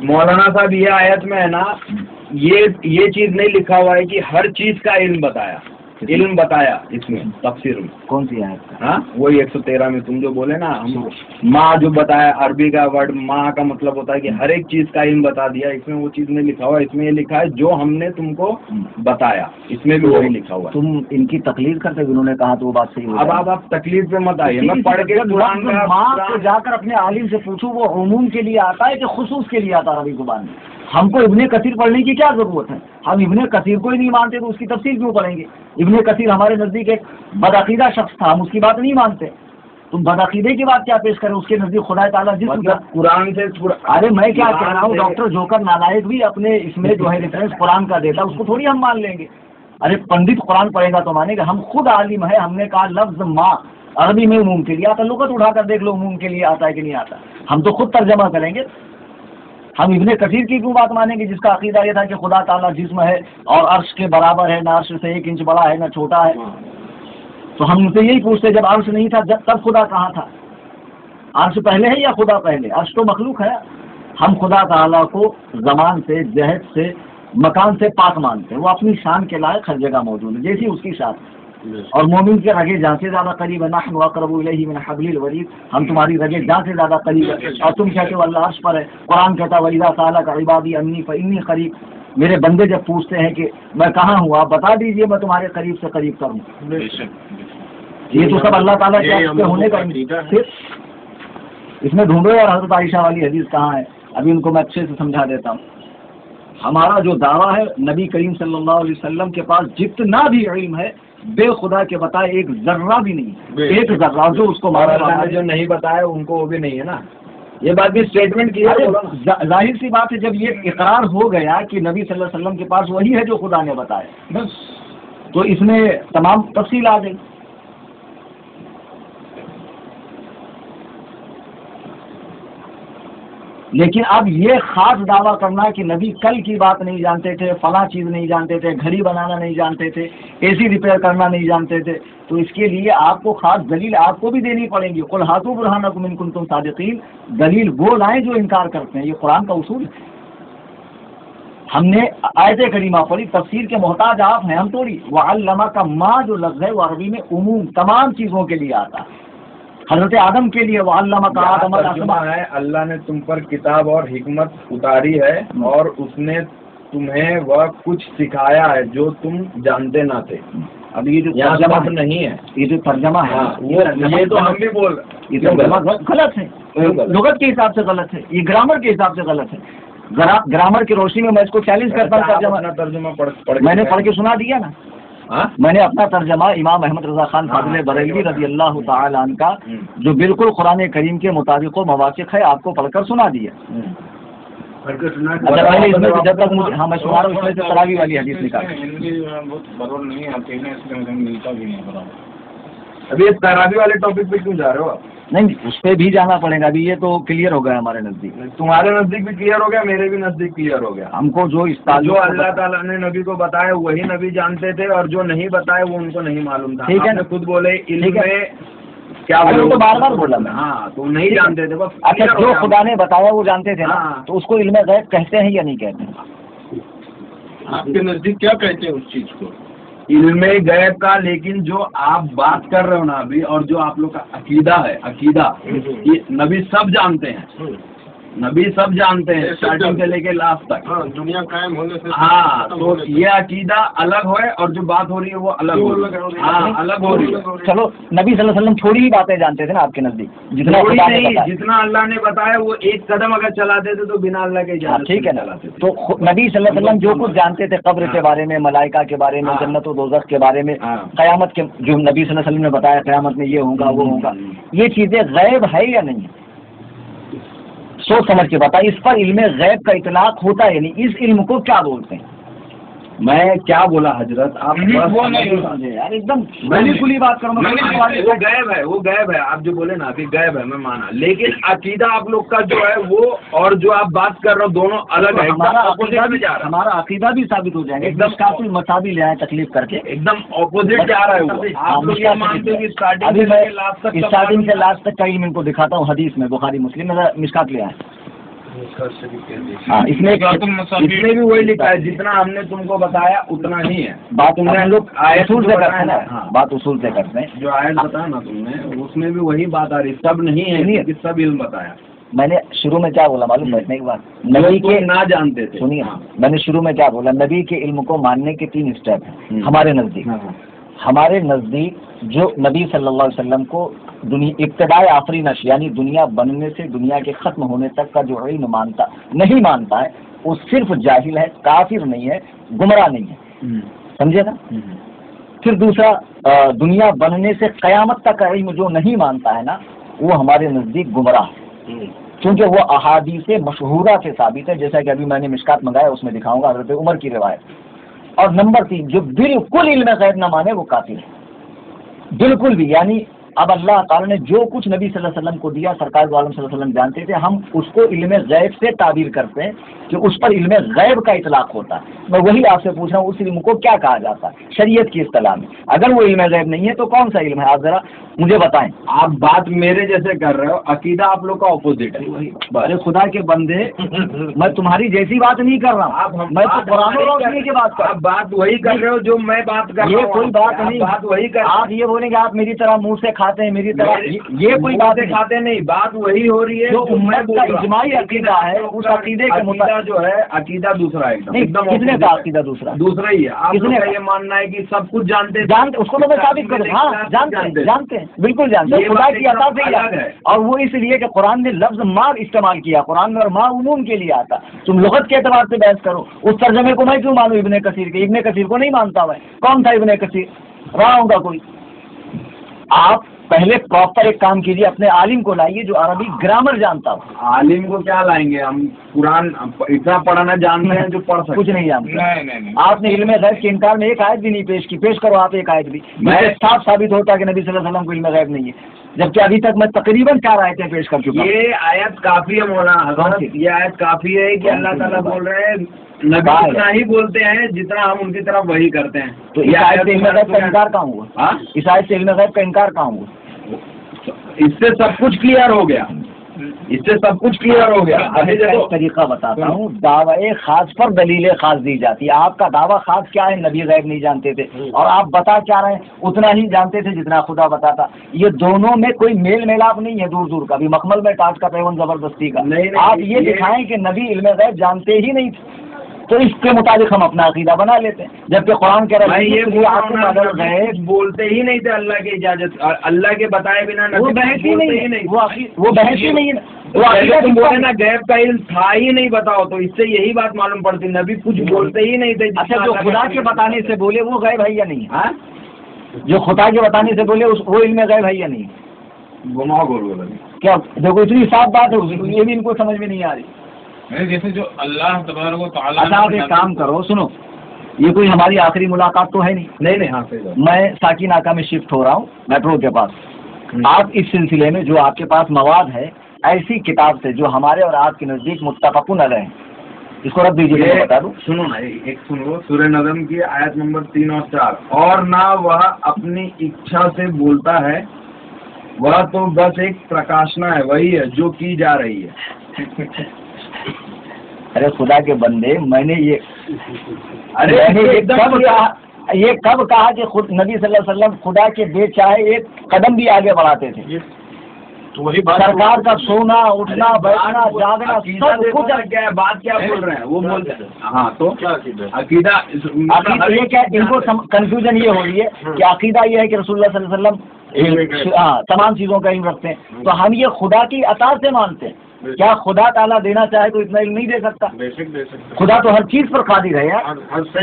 مولانا صاحب یہ آیت میں ہے نا، یہ چیز نہیں لکھا ہوا ہے کہ ہر چیز کا علم بتایا، علم بتایا اس میں تفسیر میں. کون سی آیت؟ ہاں وہی 113 میں تم جو بولے نا ہم ماں جو بتایا، عربی کا ورڈ ماں کا مطلب ہوتا ہے کہ ہر ایک چیز کا علم بتا دیا. اس میں وہ چیز نہیں لکھا ہوا، اس میں یہ لکھا ہے جو ہم نے تم کو بتایا، اس میں بھی وہی لکھا ہوا. تم ان کی تقلید کرتے انہوں نے کہا تو وہ بات صحیح. اب آپ تکلیف پہ مت آئیے، میں پڑھ کے ماں کو جا کر اپنے عالم سے پوچھوں وہ عموم کے لیے آتا ہے کہ خصوص کے لیے آتا ہے عربی زبان میں. ہم کو ابن کثیر پڑھنے کی کیا ضرورت ہے؟ ہم ابن کثیر کو ہی نہیں مانتے تو اس کی تفسیر کیوں پڑھیں گے؟ ابن کثیر ہمارے نزدیک ایک بدعقیدہ شخص تھا، ہم اس کی بات نہیں مانتے. تم بدعقیدے کی بات کیا پیش کریں؟ اس کے نزدیک خدا تعالیٰ جس قرآن سے. ارے میں کیا کہہ رہا ہوں، ڈاکٹر جوکر نالائق بھی اپنے اس میں جو ہے ریفرنس قرآن کا دیتا، اس کو تھوڑی ہم مان لیں گے. ارے پنڈت قرآن پڑھے گا تو مانے گا. ہم خود عالم ہے، ہم نے کہا لفظ ماں عربی میں عموم کے لیے آتا، لغت اٹھا کر دیکھ لو عموم کے لیے آتا ہے کہ نہیں آتا. ہم تو خود ترجمہ کریں گے. ہم ابن کثیر کی کیوں بات مانیں گے جس کا عقیدہ یہ تھا کہ خدا تعالیٰ جسم ہے اور عرش کے برابر ہے، نہ عرش سے 1 انچ بڑا ہے نہ چھوٹا ہے. تو ہم ان سے یہی پوچھتے جب عرش نہیں تھا جب تب خدا کہاں تھا؟ عرش پہلے ہے یا خدا پہلے؟ عرش تو مخلوق ہے. ہم خدا تعالیٰ کو زمان سے، جہت سے، مکان سے پاک مانتے ہیں. وہ اپنی شان کے لائق ہر جگہ موجود ہے جیسی اس کی شان. اور مومن کے رگے جان سے زیادہ قریب ہے. نحن اقرب الیہ من حبل الورید، ہم تمہاری رگے جان سے زیادہ قریب ہے. اور تم کہتے ہو اللہ عرش پر ہے. قرآن کہتا ہے وَإِذَا سَأَلَكَ عِبَادِي عَنِّي فَإِنِّي قَرِيبٌ. میرے بندے جب پوچھتے ہیں کہ میں کہاں ہوں آپ بتا دیجئے میں تمہارے قریب سے قریب کروں. یہ تو سب اللہ تعالیٰ کے ہونے کا اس میں ڈھونڈو. اور حضرت عائشہ والی حدیث کہاں ہے؟ ابھی ان کو میں اچھے سے سمجھا دیتا ہوں. ہمارا جو دعویٰ ہے نبی کریم صلی اللہ علیہ وسلم کے پاس جتنا بھی علم ہے بے خدا کے بتائے ایک ذرہ بھی نہیں. ایک ذرہ جو اس کو جو نہیں بتایا ان کو وہ بھی نہیں ہے نا. یہ بات بھی اسٹیٹمنٹ کی ہے. ظاہر سی بات ہے جب یہ اقرار ہو گیا کہ نبی صلی اللہ علیہ وسلم کے پاس وہی ہے جو خدا نے بتایا بس تو اس میں تمام تفصیل آ گئی. لیکن اب یہ خاص دعویٰ کرنا کہ نبی کل کی بات نہیں جانتے تھے، فلاں چیز نہیں جانتے تھے، گھڑی بنانا نہیں جانتے تھے، اے سی ریپیئر کرنا نہیں جانتے تھے، تو اس کے لیے آپ کو خاص دلیل آپ کو بھی دینی پڑے گی. قل ہاتوا برہانکم ان کنتم صادقین. دلیل وہ لائیں جو انکار کرتے ہیں. یہ قرآن کا اصول ہے. ہم نے آیت کریمہ پڑھی، تفسیر کے محتاج آپ ہیں، ہم تھوڑی. وعلمک ما جو لفظ ہے وہ عربی میں عموم تمام چیزوں کے لیے آتا ہے. حضرت آدم کے لیے وعلمک آدم الاسماء ہے. اللہ نے تم پر کتاب اور حکمت اتاری ہے اور اس نے تمہیں وہ کچھ سکھایا ہے جو تم جانتے نہ تھے. اب یہ جو ترجمہ نہیں ہے، یہ جو ترجمہ ہے یہ تو ہم بھی بول رہے ہیں یہ ترجمہ غلط ہے. لغت کے حساب سے غلط ہے، یہ گرامر کے حساب سے غلط ہے. گرامر کی روشنی میں اس کو چیلنج کرتا ہوں. ترجمہ میں نے پڑھ کے سنا دیا نا. میں نے اپنا ترجمہ امام احمد رضا خان فاضل بریلوی رضی اللہ تعالی عنہ کا جو بالکل قرآن کریم کے مطابق و موافق ہے آپ کو پڑھ کر سنا دیا. جب تک مجھے میں سنا رہا ہوں اس میں سے تراوی والی حدیث نکال. ابھی اس تراوی والے ٹاپک پہ کیوں جا رہے ہو آپ؟ نہیں اس پہ بھی جانا پڑے گا. ابھی یہ تو کلیئر ہو گیا ہمارے نزدیک. تمہارے نزدیک بھی کلیئر ہو گیا، میرے بھی نزدیک کلیئر ہو گیا. ہم کو جو جو اللہ تعالیٰ نے نبی کو بتایا وہی نبی جانتے تھے اور جو نہیں بتایا وہ ان کو نہیں معلوم تھا. ٹھیک ہے نا. خود بولے علم میں کیا تو بار بار بولا میں. ہاں تو نہیں جانتے تھے بس. اچھا جو خدا نے بتایا وہ جانتے تھے نا، تو اس کو علم غیب کہتے ہیں یا نہیں کہتے ہیں؟ آپ کے نزدیک کیا کہتے ہیں اس چیز کو؟ علم غیب کا. لیکن جو آپ بات کر رہے ہو نا ابھی اور جو آپ لوگ کا عقیدہ ہے، عقیدہ یہ نبی سب جانتے ہیں. نبی سب جانتے ہیں اسٹارٹنگ سے لے کے لاسٹ تک. دنیا قائم ہونے سے ہاں تو یہ عقیدہ الگ ہے اور جو بات ہو رہی ہے وہ الگ ہو رہی ہے. ہاں الگ ہو رہی ہے. چلو نبی صلی اللہ علیہ وسلم تھوڑی ہی باتیں جانتے تھے نا آپ کے نزدیک. جتنا اللہ نے بتایا وہ ایک قدم اگر چلاتے تھے تو بنا اللہ کے جاتے. ٹھیک ہے نا. تو نبی صلی اللہ علیہ وسلم جو کچھ جانتے تھے قبر کے بارے میں، ملائکہ کے بارے میں، جنت و دوزخ کے بارے میں، قیامت کے جو نبی صلی اللہ علیہ وسلم نے بتایا قیامت میں یہ ہوگا وہ ہوگا، یہ چیزیں غیب ہے یا نہیں؟ سوچ سمجھ کے بتا. اس پر علم غیب کا اطلاق ہوتا ہے یعنی اس علم کو کیا بولتے ہیں؟ میں کیا بولا حضرت آپ یار ایک دم کھلی بات کروں. وہ غیب ہے، وہ غیب ہے. آپ جو بولے نا ابھی غیب ہے میں مانا، لیکن عقیدہ آپ لوگ کا جو ہے وہ اور جو آپ بات کر رہے ہو دونوں الگ ہے. ہمارا عقیدہ بھی ثابت ہو جائے گا. ایک دم کافی مساوی لے آئے تکلیف کر کے ایک دم اپوزٹ جا رہا ہے. اسٹارٹنگ سے لاسٹ تک کا علم ان کو دکھاتا ہوں حدیث میں. بخاری مسلم میں مشکات لے آئے. ہاں اس میں بھی وہی لکھا ہے جتنا ہم نے تم کو بتایا اتنا ہی ہے. بات ہم لوگ اصول سے کرتے ہیں نا, بات اصول سے کرتے ہیں. جو آیت بتایا نا تم نے اس میں بھی وہی بات آ رہی, سب نہیں ہے کہ سب علم بتایا. میں نے شروع میں کیا بولا معلوم بیٹھنے کے بعد, نبی کے نہ جانتے تھے. سنیے, میں نے شروع میں کیا بولا, نبی کے علم کو ماننے کے 3 اسٹیپ ہیں ہمارے نزدیک. ہمارے نزدیک جو نبی صلی اللہ علیہ وسلم کو ابتداء آفرینش یعنی دنیا بننے سے دنیا کے ختم ہونے تک کا جو علم نہیں مانتا ہے, وہ صرف جاہل ہے, کافر نہیں ہے, گمراہ نہیں ہے. سمجھے نا. پھر دوسرا, دنیا بننے سے قیامت تک کا علم جو نہیں مانتا ہے نا, وہ ہمارے نزدیک گمراہ ہے, کیونکہ وہ احادیث مشہورہ سے ثابت ہے, جیسا کہ ابھی میں نے مشکات منگایا اس میں دکھاؤں گا حضرت عمر کی روایت. اور نمبر 3, جو بالکل علم غیب نہ مانے وہ کافر ہے, بالکل بھی. یعنی اب اللہ تعالیٰ نے جو کچھ نبی صلی اللہ علیہ وسلم کو دیا, سرکار دو عالم صلی اللہ علیہ وسلم جانتے تھے, ہم اس کو علم غیب سے تعبیر کرتے ہیں کہ اس پر علم غیب کا اطلاق ہوتا ہے. میں وہی آپ سے پوچھ رہا ہوں, اس علم کو کیا کہا جاتا ہے شریعت کی اصطلاح میں؟ اگر وہ علم غیب نہیں ہے تو کون سا علم ہے, آپ ذرا مجھے بتائیں. آپ بات میرے جیسے کر رہے ہو, عقیدہ آپ لوگ کا اپوزٹ ہے. ارے خدا کے بندے, میں تمہاری جیسی بات نہیں کر رہا ہوں, میں تو قرآن و روشنی کی بات کر رہا ہوں. آپ بات وہی کر رہے ہو جو میں بات کر رہا ہوں. یہ کوئی بات نہیں, بات وہی کر, آپ یہ بولیں گے آپ میری طرح منہ سے کھاتے ہیں, میری طرح یہ کوئی بات کھاتے نہیں. بات وہی ہو رہی ہے جو امت کا اجماعی عقیدہ ہے, اس عقیدے کے مطابق جو ہے عقیدہ دوسرا ہے. کس نے کہا عقیدہ دوسرا ہی ہے؟ آپ نے یہ ماننا ہے کہ سب کچھ جانتے اس کو تو میں ثابت کروں. ہاں جانتے ہیں, بالکل جانتے ہیں, خدا کی عطا سے ہی ہے. اور وہ اس لیے کہ قرآن نے لفظ ماں استعمال کیا, قرآن میں, اور ماں عموم کے لیے آتا. تم لغت کے اعتبار سے بحث کرو, اس ترجمے کو میں کیوں مانوں ابن کثیر کے؟ ابن کثیر کو نہیں مانتا میں. کون تھا ابن کثیر؟ رہا ہوں گا کوئی. آپ پہلے پراپر ایک کام کیجیے, اپنے عالم کو لائیے جو عربی گرامر جانتا ہو. عالم کو کیا لائیں گے ہم؟ قرآن اتنا پڑھنا جانتے ہیں جو پڑھ سکتے, کچھ نہیں جانتے. آپ نے علم غیب کے انکار میں ایک آیت بھی نہیں پیش کی. پیش کرو آپ ایک آیت بھی. میں صاف ثابت ہوتا کہ نبی صلی اللہ علیہ وسلم کو علم غیب نہیں ہے, جبکہ ابھی تک میں تقریباً 4 آیتیں پیش کر چکا ہوں. یہ آیت کافی ہے مولانا حضرت, یہ آیت کافی ہے کہ اللہ تعالیٰ بول رہے ہیں نبی اتنا ہی بولتے ہیں جتنا ہم ان کی طرف وہی کرتے ہیں. تو اس آیت سے علم غیب کا انکار کہاں ہوا؟ اس آیت سے علم غیب کا انکار کہاں ہوا؟ اس سے سب کچھ کلیئر ہو گیا, اس سے سب کچھ کلیئر ہو گیا. ابھی طریقہ بتاتا ہوں, دعوی خاص پر دلیل خاص دی جاتی ہے. آپ کا دعویٰ خاص کیا ہے؟ نبی غیب نہیں جانتے تھے, اور آپ بتا کیا رہے ہیں؟ اتنا ہی جانتے تھے جتنا خدا بتاتا. یہ دونوں میں کوئی میل میلاپ نہیں ہے دور دور کا بھی, مخمل میں کاٹ کا پیون زبردستی کا. آپ یہ دکھائیں کہ نبی علم غیب جانتے ہی نہیں تھے, تو اس کے مطابق ہم اپنا عقیدہ بنا لیتے ہیں. جبکہ قرآن کہہ رہا ہے یہ بولتے ہی نہیں تھے اللہ کی اجازت, اللہ کے بتائے بنا وہ بحث ہی نہیں, وہ بحث ہی نہیں. تم بولے نا غیب کا علم تھا ہی نہیں بتاؤ, تو اس سے یہی بات معلوم پڑتی, نبی کچھ بولتے ہی نہیں تھے. اچھا, جو خدا کے بتانے سے بولے وہ غیب ہے یا نہیں؟ جو خدا کے بتانے سے بولے وہ علم غیب ہے یا نہیں؟ گماؤ بول کیا دیکھو اتنی صاف بات ہے, یہ بھی ان کو سمجھ میں نہیں آ رہی. جیسے جو اللہ تبارک و تعالیٰ. اچھا آپ ایک کام کرو, سنو, یہ کوئی ہماری آخری ملاقات تو ہے نہیں. نہیں. ہاں میں ساکی ناکہ میں شفٹ ہو رہا ہوں میٹرو کے پاس. آپ اس سلسلے میں جو آپ کے پاس مواد ہے, ایسی کتاب سے جو ہمارے اور آپ کے نزدیک متفقن علیہ ہیں, اس کو رد دیجیے. بتا دوں, سنو نا, ایک سنو, سورہ نظم کی آیت نمبر 3 اور 4. اور نہ وہ اپنی اچھا سے بولتا ہے, وہ تو بس ایک پرکاشنا ہے, وہی ہے جو کی جا رہی ہے. ارے خدا کے بندے, میں نے یہ کب کہا کہ خود نبی صلی اللہ علیہ وسلم خدا کے بے چاہے ایک قدم بھی آگے بڑھاتے تھے؟ تو وہی سرکار کا سونا اٹھنا بیٹھنا جاگنا سب کچھ. کیا بات کیا بول رہے ہیں وہ بولتے ہیں. ہاں تو عقیدہ یہ کیا, ان کو کنفیوژن یہ ہو رہی ہے کہ عقیدہ یہ ہے کہ رسول اللہ صلی اللہ علیہ وسلم تمام چیزوں کا علم رکھتے ہیں, تو ہم یہ خدا کی عطا سے مانتے ہیں. کیا خدا تعالیٰ دینا چاہے تو اتنا علم نہیں دے سکتا؟ خدا تو ہر چیز پر قادر ہے یار.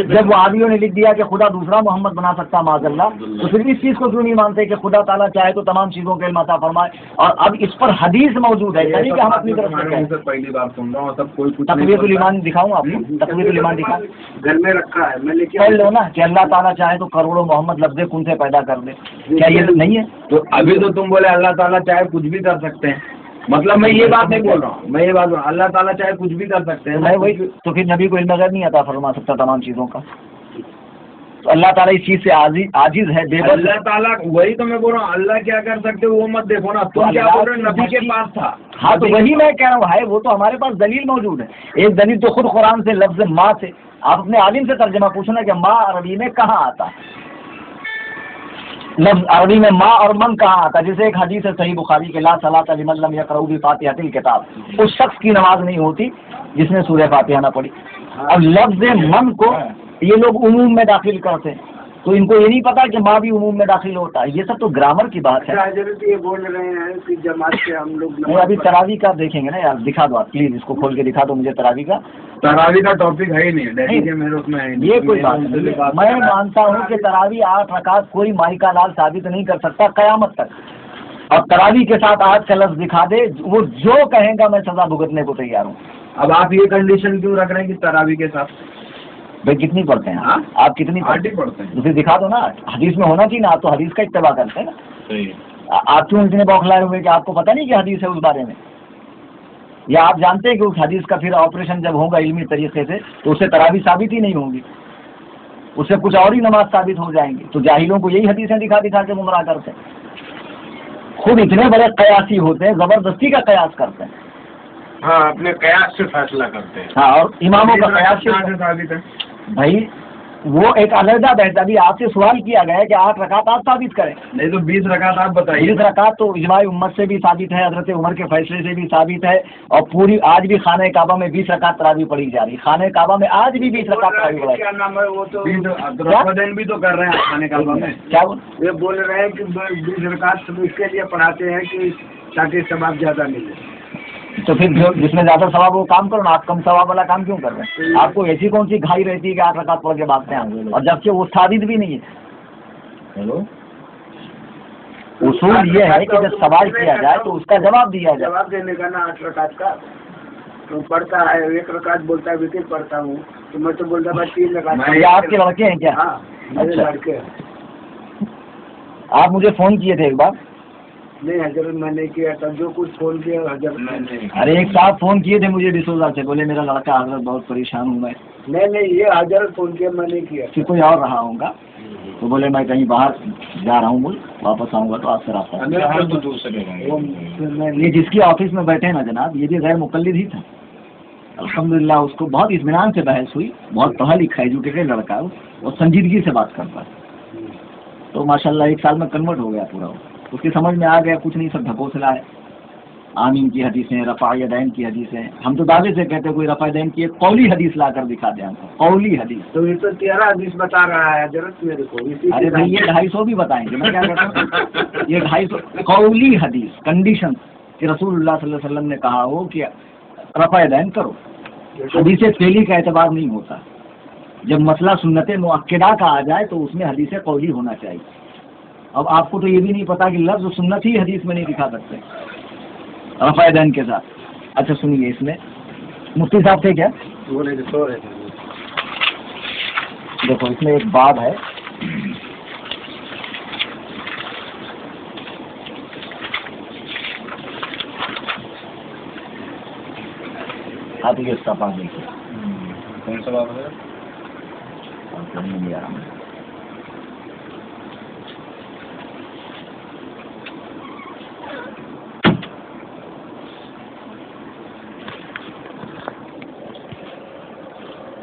جب وہ عادیوں نے لکھ دیا کہ خدا دوسرا محمد بنا سکتا معاذ اللہ, تو پھر اس چیز کو کیوں نہیں مانتے کہ خدا تعالیٰ چاہے تو تمام چیزوں کا علم عطا فرمائے؟ اور اب اس پر حدیث موجود ہے, یعنی کہ ہم اپنی طرف سے پہلی بار سن رہا ہوں. سب کوئی تقویت الایمان دکھاؤں آپ کو, تقویت الایمان دکھاؤں, گھر میں رکھا ہے, میں لے کے پڑھ لو نا کہ اللہ تعالیٰ چاہے تو کروڑوں محمد لفظ کن سے پیدا کر دے. کیا یہ نہیں ہے؟ تو ابھی تو تم بولے اللہ تعالیٰ چاہے کچھ بھی کر سکتے ہیں, مطلب میں یہ بات نہیں بول رہا ہوں, میں یہ بات بول رہا ہوں اللہ تعالیٰ چاہے کچھ بھی کر سکتے ہیں. میں وہی تو پھر نبی کو علم غیب نہیں عطا فرما سکتا تمام چیزوں کا؟ تو اللہ تعالیٰ اس چیز سے عاجز ہے، بے بس۔ اللہ تعالیٰ وہی تو میں بول رہا ہوں، اللہ کیا کر سکتے وہ مت دیکھو نا، تم کیا بول رہے نبی کے پاس تھا۔ ہاں تو وہی میں کہہ رہا ہوں، ہے وہ تو ہمارے پاس دلیل موجود ہے۔ ایک دلیل تو خود قرآن سے لفظ ماں سے، آپ اپنے عالم سے ترجمہ پوچھنا کہ ماں عربی میں کہاں آتا ہے، لفظ عربی میں ماں اور من کہاں آتا ہے۔ جیسے ایک حدیث ہے صحیح بخاری کے لا صلاۃ لمن لم یقرأ بفاتحۃ الکتاب، اس شخص کی نماز نہیں ہوتی جس نے سورہ فاتحہ نہ پڑھی۔ اب لفظ من کو یہ لوگ عموم میں داخل کرتے ہیں، تو ان کو یہ نہیں پتا کہ ماں بھی عموم میں داخل ہوتا ہے۔ یہ سب تو گرامر کی بات ہے۔ حضرت یہ بول رہے ہیں کہ جماعت سے ہم لوگ نہیں، ابھی تراویح کا دیکھیں گے نا یار، دکھا دو آپ پلیز، اس کو کھول کے دکھا دو مجھے تراویح کا۔ تراویح کا ٹاپک ہے ہی نہیں، ڈیڈی کے میرے اس میں ہے نہیں۔ یہ کوئی بات نہیں ہے۔ میں مانتا ہوں کہ تراویح 8 رکعت کوئی مائی کا لال ثابت نہیں کر سکتا قیامت تک، اور تراویح کے ساتھ 8 کا لفظ دکھا دے، وہ جو کہیں گا میں سزا بھگتنے کو تیار ہوں۔ اب آپ یہ کنڈیشن کیوں رکھ رہے ہیں کہ تراویح کے ساتھ بھائی کتنی پڑھتے ہیں ہاں؟ آپ کتنی پارٹی پڑھتے ہیں؟ اسے دکھا دو نا، حدیث میں ہونا چاہیے نا، آپ تو حدیث کا اتباع کرتے ہیں نا۔ صحیح۔ آپ کیوں اتنے بوکھلائے ہوئے کہ آپ کو پتہ نہیں کہ حدیث ہے اس بارے میں، یا آپ جانتے ہیں کہ اس حدیث کا پھر آپریشن جب ہوگا علمی طریقے سے تو اسے تراویح ثابت ہی نہیں ہوں گی، اس سے کچھ اور ہی نماز ثابت ہو جائیں گی۔ تو جاہلوں کو یہی حدیثیں دکھا دکھا کے گمراہ کرتے ہیں، خود اتنے بڑے قیاسی ہوتے ہیں، زبردستی کا قیاس کرتے ہیں۔ ہاں، اپنے قیاس سے فیصلہ کرتے ہیں۔ ہاں، اور اماموں کا قیاس ثابت ہے۔ بھائی وہ ایک علیحدہ بحث، ابھی آپ سے سوال کیا گیا ہے کہ 8 رکعت آپ ثابت کریں۔ نہیں تو 20 رکعت آپ بتائیے۔ 20 رکعت تو اجماع امت سے بھی ثابت ہے، حضرت عمر کے فیصلے سے بھی ثابت ہے، اور پوری آج بھی خانہ کعبہ میں 20 رکعت تراویح پڑھی جا رہی، خانہ کعبہ میں آج بھی 20 رکعت تراویح پڑھی۔ کیا نام ہے وہ تو رمضان بھی تو کر رہے ہیں خانے کعبہ میں۔ کیا یہ بول رہے ہیں کہ 20 رکعت سب اس کے لیے پڑھاتے ہیں کہ تاکہ ثواب زیادہ ملے۔ تو پھر جس میں زیادہ ثواب وہ کام کرو نا، آپ کم ثواب والا کام کیوں کر رہے ہیں؟ آپ کو ایسی کون سی گھائی رہتی ہے کہ 8 رکعت پڑھ کے بھاگتے ہیں، اور جبکہ وہ ثابت بھی نہیں ہے۔ اصول یہ ہے کہ جب سوال کیا جائے تو اس کا جواب دیا جائے۔ جواب دینے کا نا 8 رکعت کا تو پڑھتا ہے، 1 رکعت بولتا ہے وکٹ پڑھتا ہوں، تو میں تو بولتا بس 3 رکعت۔ یہ آپ کے لڑکے ہیں کیا؟ ہاں میرے اچھا، لڑکے۔ آپ مجھے فون کیے تھے ایک بار؟ نہیں حضرت میں نے کیا تھا، جو کچھ فون کیا حضرت میں نے۔ ارے ایک صاحب فون کیے تھے مجھے ڈسوزا سے، بولے میرا لڑکا حضرت بہت پریشان ہوں میں۔ نہیں یہ حضرت فون کیا، میں نے کیا۔ پھر کوئی اور رہا ہوں گا تو بولے میں کہیں باہر جا رہا ہوں ملک، واپس آؤں گا تو آپ سے رابطہ کروں گا۔ تو دوسرے ہوں یہ جس کی آفس میں بیٹھے نا جناب، یہ بھی غیر مقلد ہی تھا، الحمدللہ اس کو بہت اطمینان سے بحث ہوئی، بہت پڑھا لکھا ایجوکیٹڈ لڑکا ہے اور سنجیدگی سے بات کرتا ہے، تو ماشاءاللہ 1 سال میں کنورٹ ہو گیا پورا، اس کی سمجھ میں آ گیا کچھ نہیں، سب ڈھکوسلا ہے، آمین کی حدیثیں، رفع یدین کی حدیثیں، ہم تو دعوے سے کہتے ہیں کوئی رفع یدین کی ایک قولی حدیث لا کر دکھا دیں ہم کو، قولی حدیث۔ تو یہ تو 13 حدیث بتا رہا ہے حضرت میرے کو، اسی ارے بھائی یہ 250 بھی بتائیں گے، میں کیا کہتا ہوں، یہ 250 قولی حدیث کنڈیشن کہ رسول اللہ صلی اللہ علیہ وسلم نے کہا ہو کہ رفع یدین کرو، حدیث فعلی کا اعتبار نہیں ہوتا، جب مسئلہ سنت مؤکدہ کا آ جائے تو اس میں حدیث قولی ہونا چاہیے۔ اب آپ کو تو یہ بھی نہیں پتا کہ لفظ سنت ہی حدیث میں نہیں دکھا سکتے رفع یدین کے ساتھ۔ اچھا سنیے، اس میں مفتی صاحب تھے کیا؟ دیکھو اس میں ایک باب ہے، آپ یہ صفحہ دیکھیے، کون سا بات ہے؟ نہیں آ رہا۔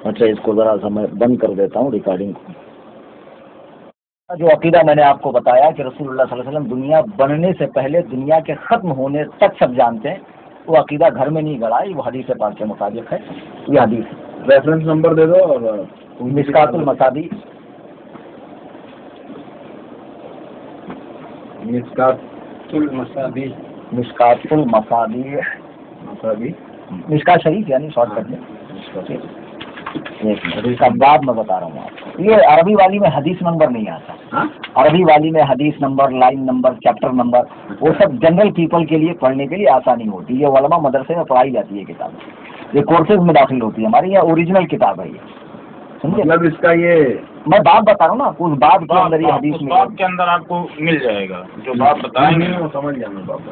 اچھا اس کو ذرا سا میں بند کر دیتا ہوں ریکارڈنگ کو۔ جو عقیدہ میں نے آپ کو بتایا کہ رسول اللہ صلی اللہ علیہ وسلم دنیا بننے سے پہلے دنیا کے ختم ہونے تک سب جانتے ہیں، وہ عقیدہ گھر میں نہیں گڑا، وہ حدیث پاک کے مطابق ہے۔ یہ حدیث ریفرنس نمبر دے دو اور مشکات المصابیح، مشکات المصابیح، مشکات شریف یعنی شارٹ کٹ میں، اس کا باب میں بتا رہا ہوں آپ کو۔ یہ عربی والی میں حدیث نمبر نہیں آتا، عربی والی میں حدیث number, line number, chapter number, وہ سب جنرل پیپل کے لیے پڑھنے کے لیے آسانی ہوتی ہے۔ یہ علماء مدرسے میں پڑھائی جاتی ہے کتاب، یہ کورسز میں داخل ہوتی ہے ہماری، یہ اوریجنل کتاب ہے یہ، سمجھے؟ مطلب اس کا یہ میں باب بتا رہا ہوں نا آپ کو، اس باب کے اندر یہ حدیث میں باب کے اندر آپ کو مل جائے گا جو بات بتائیں گے۔ وہ سمجھ گیا میں بابا۔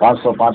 505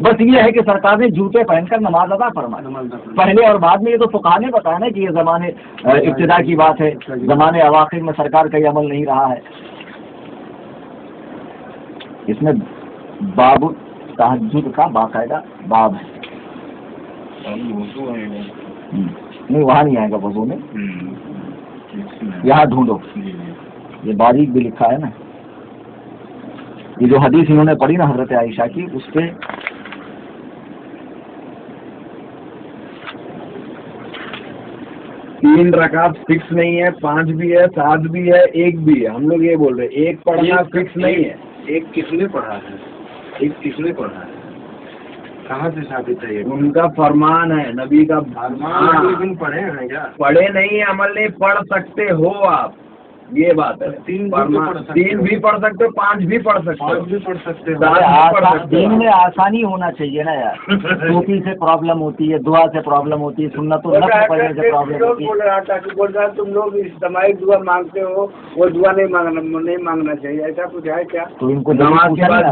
بس یہ ہے کہ سرکار نے جوتے پہن کر نماز ادا فرمائی پہلے اور بعد میں. یہ تو فقہا نے بتایا نا کہ یہ زمانے ابتدا کی بات ہے, زمانے اواخر میں سرکار کا یہ عمل نہیں رہا ہے. اس میں باب تہجد کا باقاعدہ باب ہے. نہیں وہاں نہیں آئے گا وضو میں, یہاں ڈھونڈو, یہ باریک بھی لکھا ہے نا. یہ جو حدیث انہوں نے پڑھی نا حضرت عائشہ کی, اس پہ تین رکعت فکس نہیں ہے, 5 بھی ہے, 7 بھی ہے, 1 بھی ہے. ہم لوگ یہ بول رہے ہیں ایک پڑھنا فکس نہیں ہے. ایک کس نے پڑھا ہے, ایک کس نے پڑھا ہے, کہاں سے ثابت ہے؟ یہ ان کا فرمان ہے, نبی کا فرمان. لیکن پڑھے ہیں کیا؟ پڑھے نہیں ہیں, عمل نہیں, پڑھ سکتے ہو آپ, یہ بات ہے. 3 بھی پڑھ سکتے ہو, 5 بھی پڑھ سکتے ہو, 5 بھی پڑھ سکتے ہو. دین میں آسانی ہونا چاہیے نا یار. ٹوپی سے پرابلم ہوتی ہے, دعا سے پرابلم ہوتی ہے, سنت و نفل پڑھنے سے پرابلم ہوتی ہے. بول رہا تم لوگ اجتماعی دعا مانگتے ہو, وہ دعا نہیں مانگنا چاہیے, ایسا کچھ ہے کیا؟ تو ان کو نماز کے بعد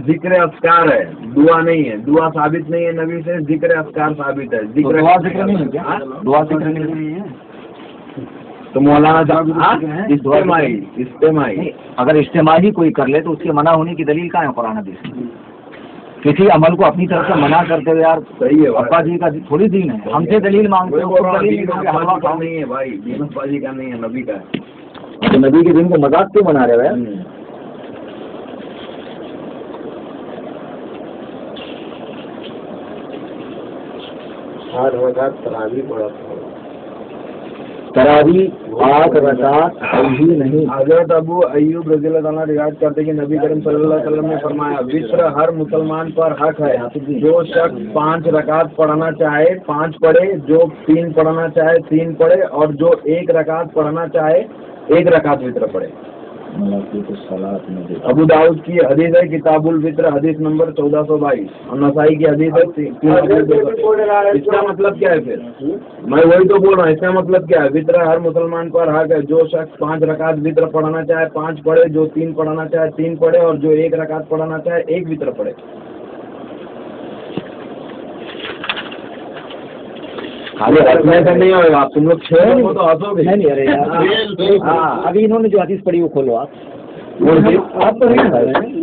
ذکر اذکار ہے, دعا نہیں ہے. دعا ثابت نہیں ہے نبی سے, ذکر اذکار ثابت ہے. دعا ذکر نہیں ہے کیا؟ دعا ذکر نہیں ہے تو مولانا صاحب اجتماعی اگر اجتماعی کوئی کر لے تو اس کے منع ہونے کی دلیل کہاں ہے قرآن حدیث میں؟ کسی عمل کو اپنی طرف سے منع کرتے ہوئے یار صحیح ہے, ابا جی کا تھوڑی دین ہے, ہم سے دلیل مانگتے ہیں. نہیں ہے بھائی, دین ابا جی کا نہیں ہے, نبی کا ہے. تو نبی کے دن کو مذاق کیوں بنا رہے ہیں؟ تراویح 8 رکعت ہی نہیں. حضرت ابو ایوب رضی اللہ تعالیٰ روایت کرتے کہ نبی کریم صلی اللہ علیہ وسلم نے فرمایا, وطر ہر مسلمان پر حق ہے. جو شخص 5 رکعت پڑھنا چاہے 5 پڑھے, جو 3 پڑھنا چاہے 3 پڑھے, اور جو 1 رکعت پڑھنا چاہے 1 رکعت وطر پڑھے. ابو داؤد کی حدیث ہے کتاب الفطر, حدیث نمبر 1422, اور نسائی کی حدیث ہے 3. اس کا مطلب کیا ہے پھر؟ میں وہی تو بول رہا ہوں, اس کا مطلب کیا ہے؟ وطر ہر مسلمان پر حق ہے. جو شخص 5 رکعت وطر پڑھنا چاہے 5 پڑھے, جو 3 پڑھنا چاہے 3 پڑھے, اور جو 1 رکعت پڑھنا چاہے 1 وطر پڑھے. نہیں ہوگا آپ تم لوگ تو ہنسو گے. ابھی انہوں نے جو حدیث پڑھی وہ کھولو آپ تو نہیں.